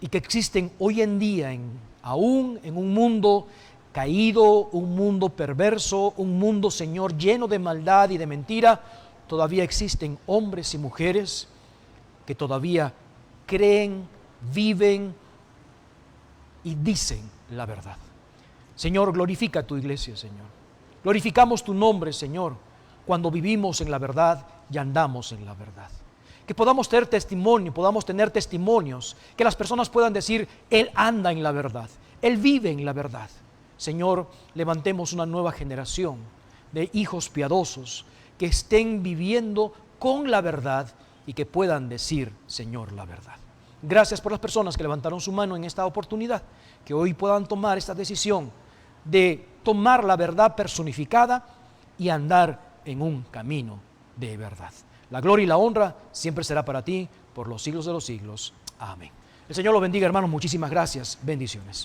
y que existen hoy en día, aún en un mundo caído, un mundo perverso, un mundo, Señor, lleno de maldad y de mentira, todavía existen hombres y mujeres que todavía creen, viven y dicen la verdad. Señor, glorifica a tu iglesia, Señor. Glorificamos tu nombre, Señor, cuando vivimos en la verdad y andamos en la verdad. Que podamos tener testimonios, que las personas puedan decir, Él anda en la verdad, Él vive en la verdad. Señor, levantemos una nueva generación de hijos piadosos que estén viviendo con la verdad y que puedan decir, Señor, la verdad. Gracias por las personas que levantaron su mano en esta oportunidad, que hoy puedan tomar esta decisión de tomar la verdad personificada y andar en un camino de verdad. La gloria y la honra siempre será para ti por los siglos de los siglos. Amén. El Señor los bendiga, hermanos. Muchísimas gracias. Bendiciones.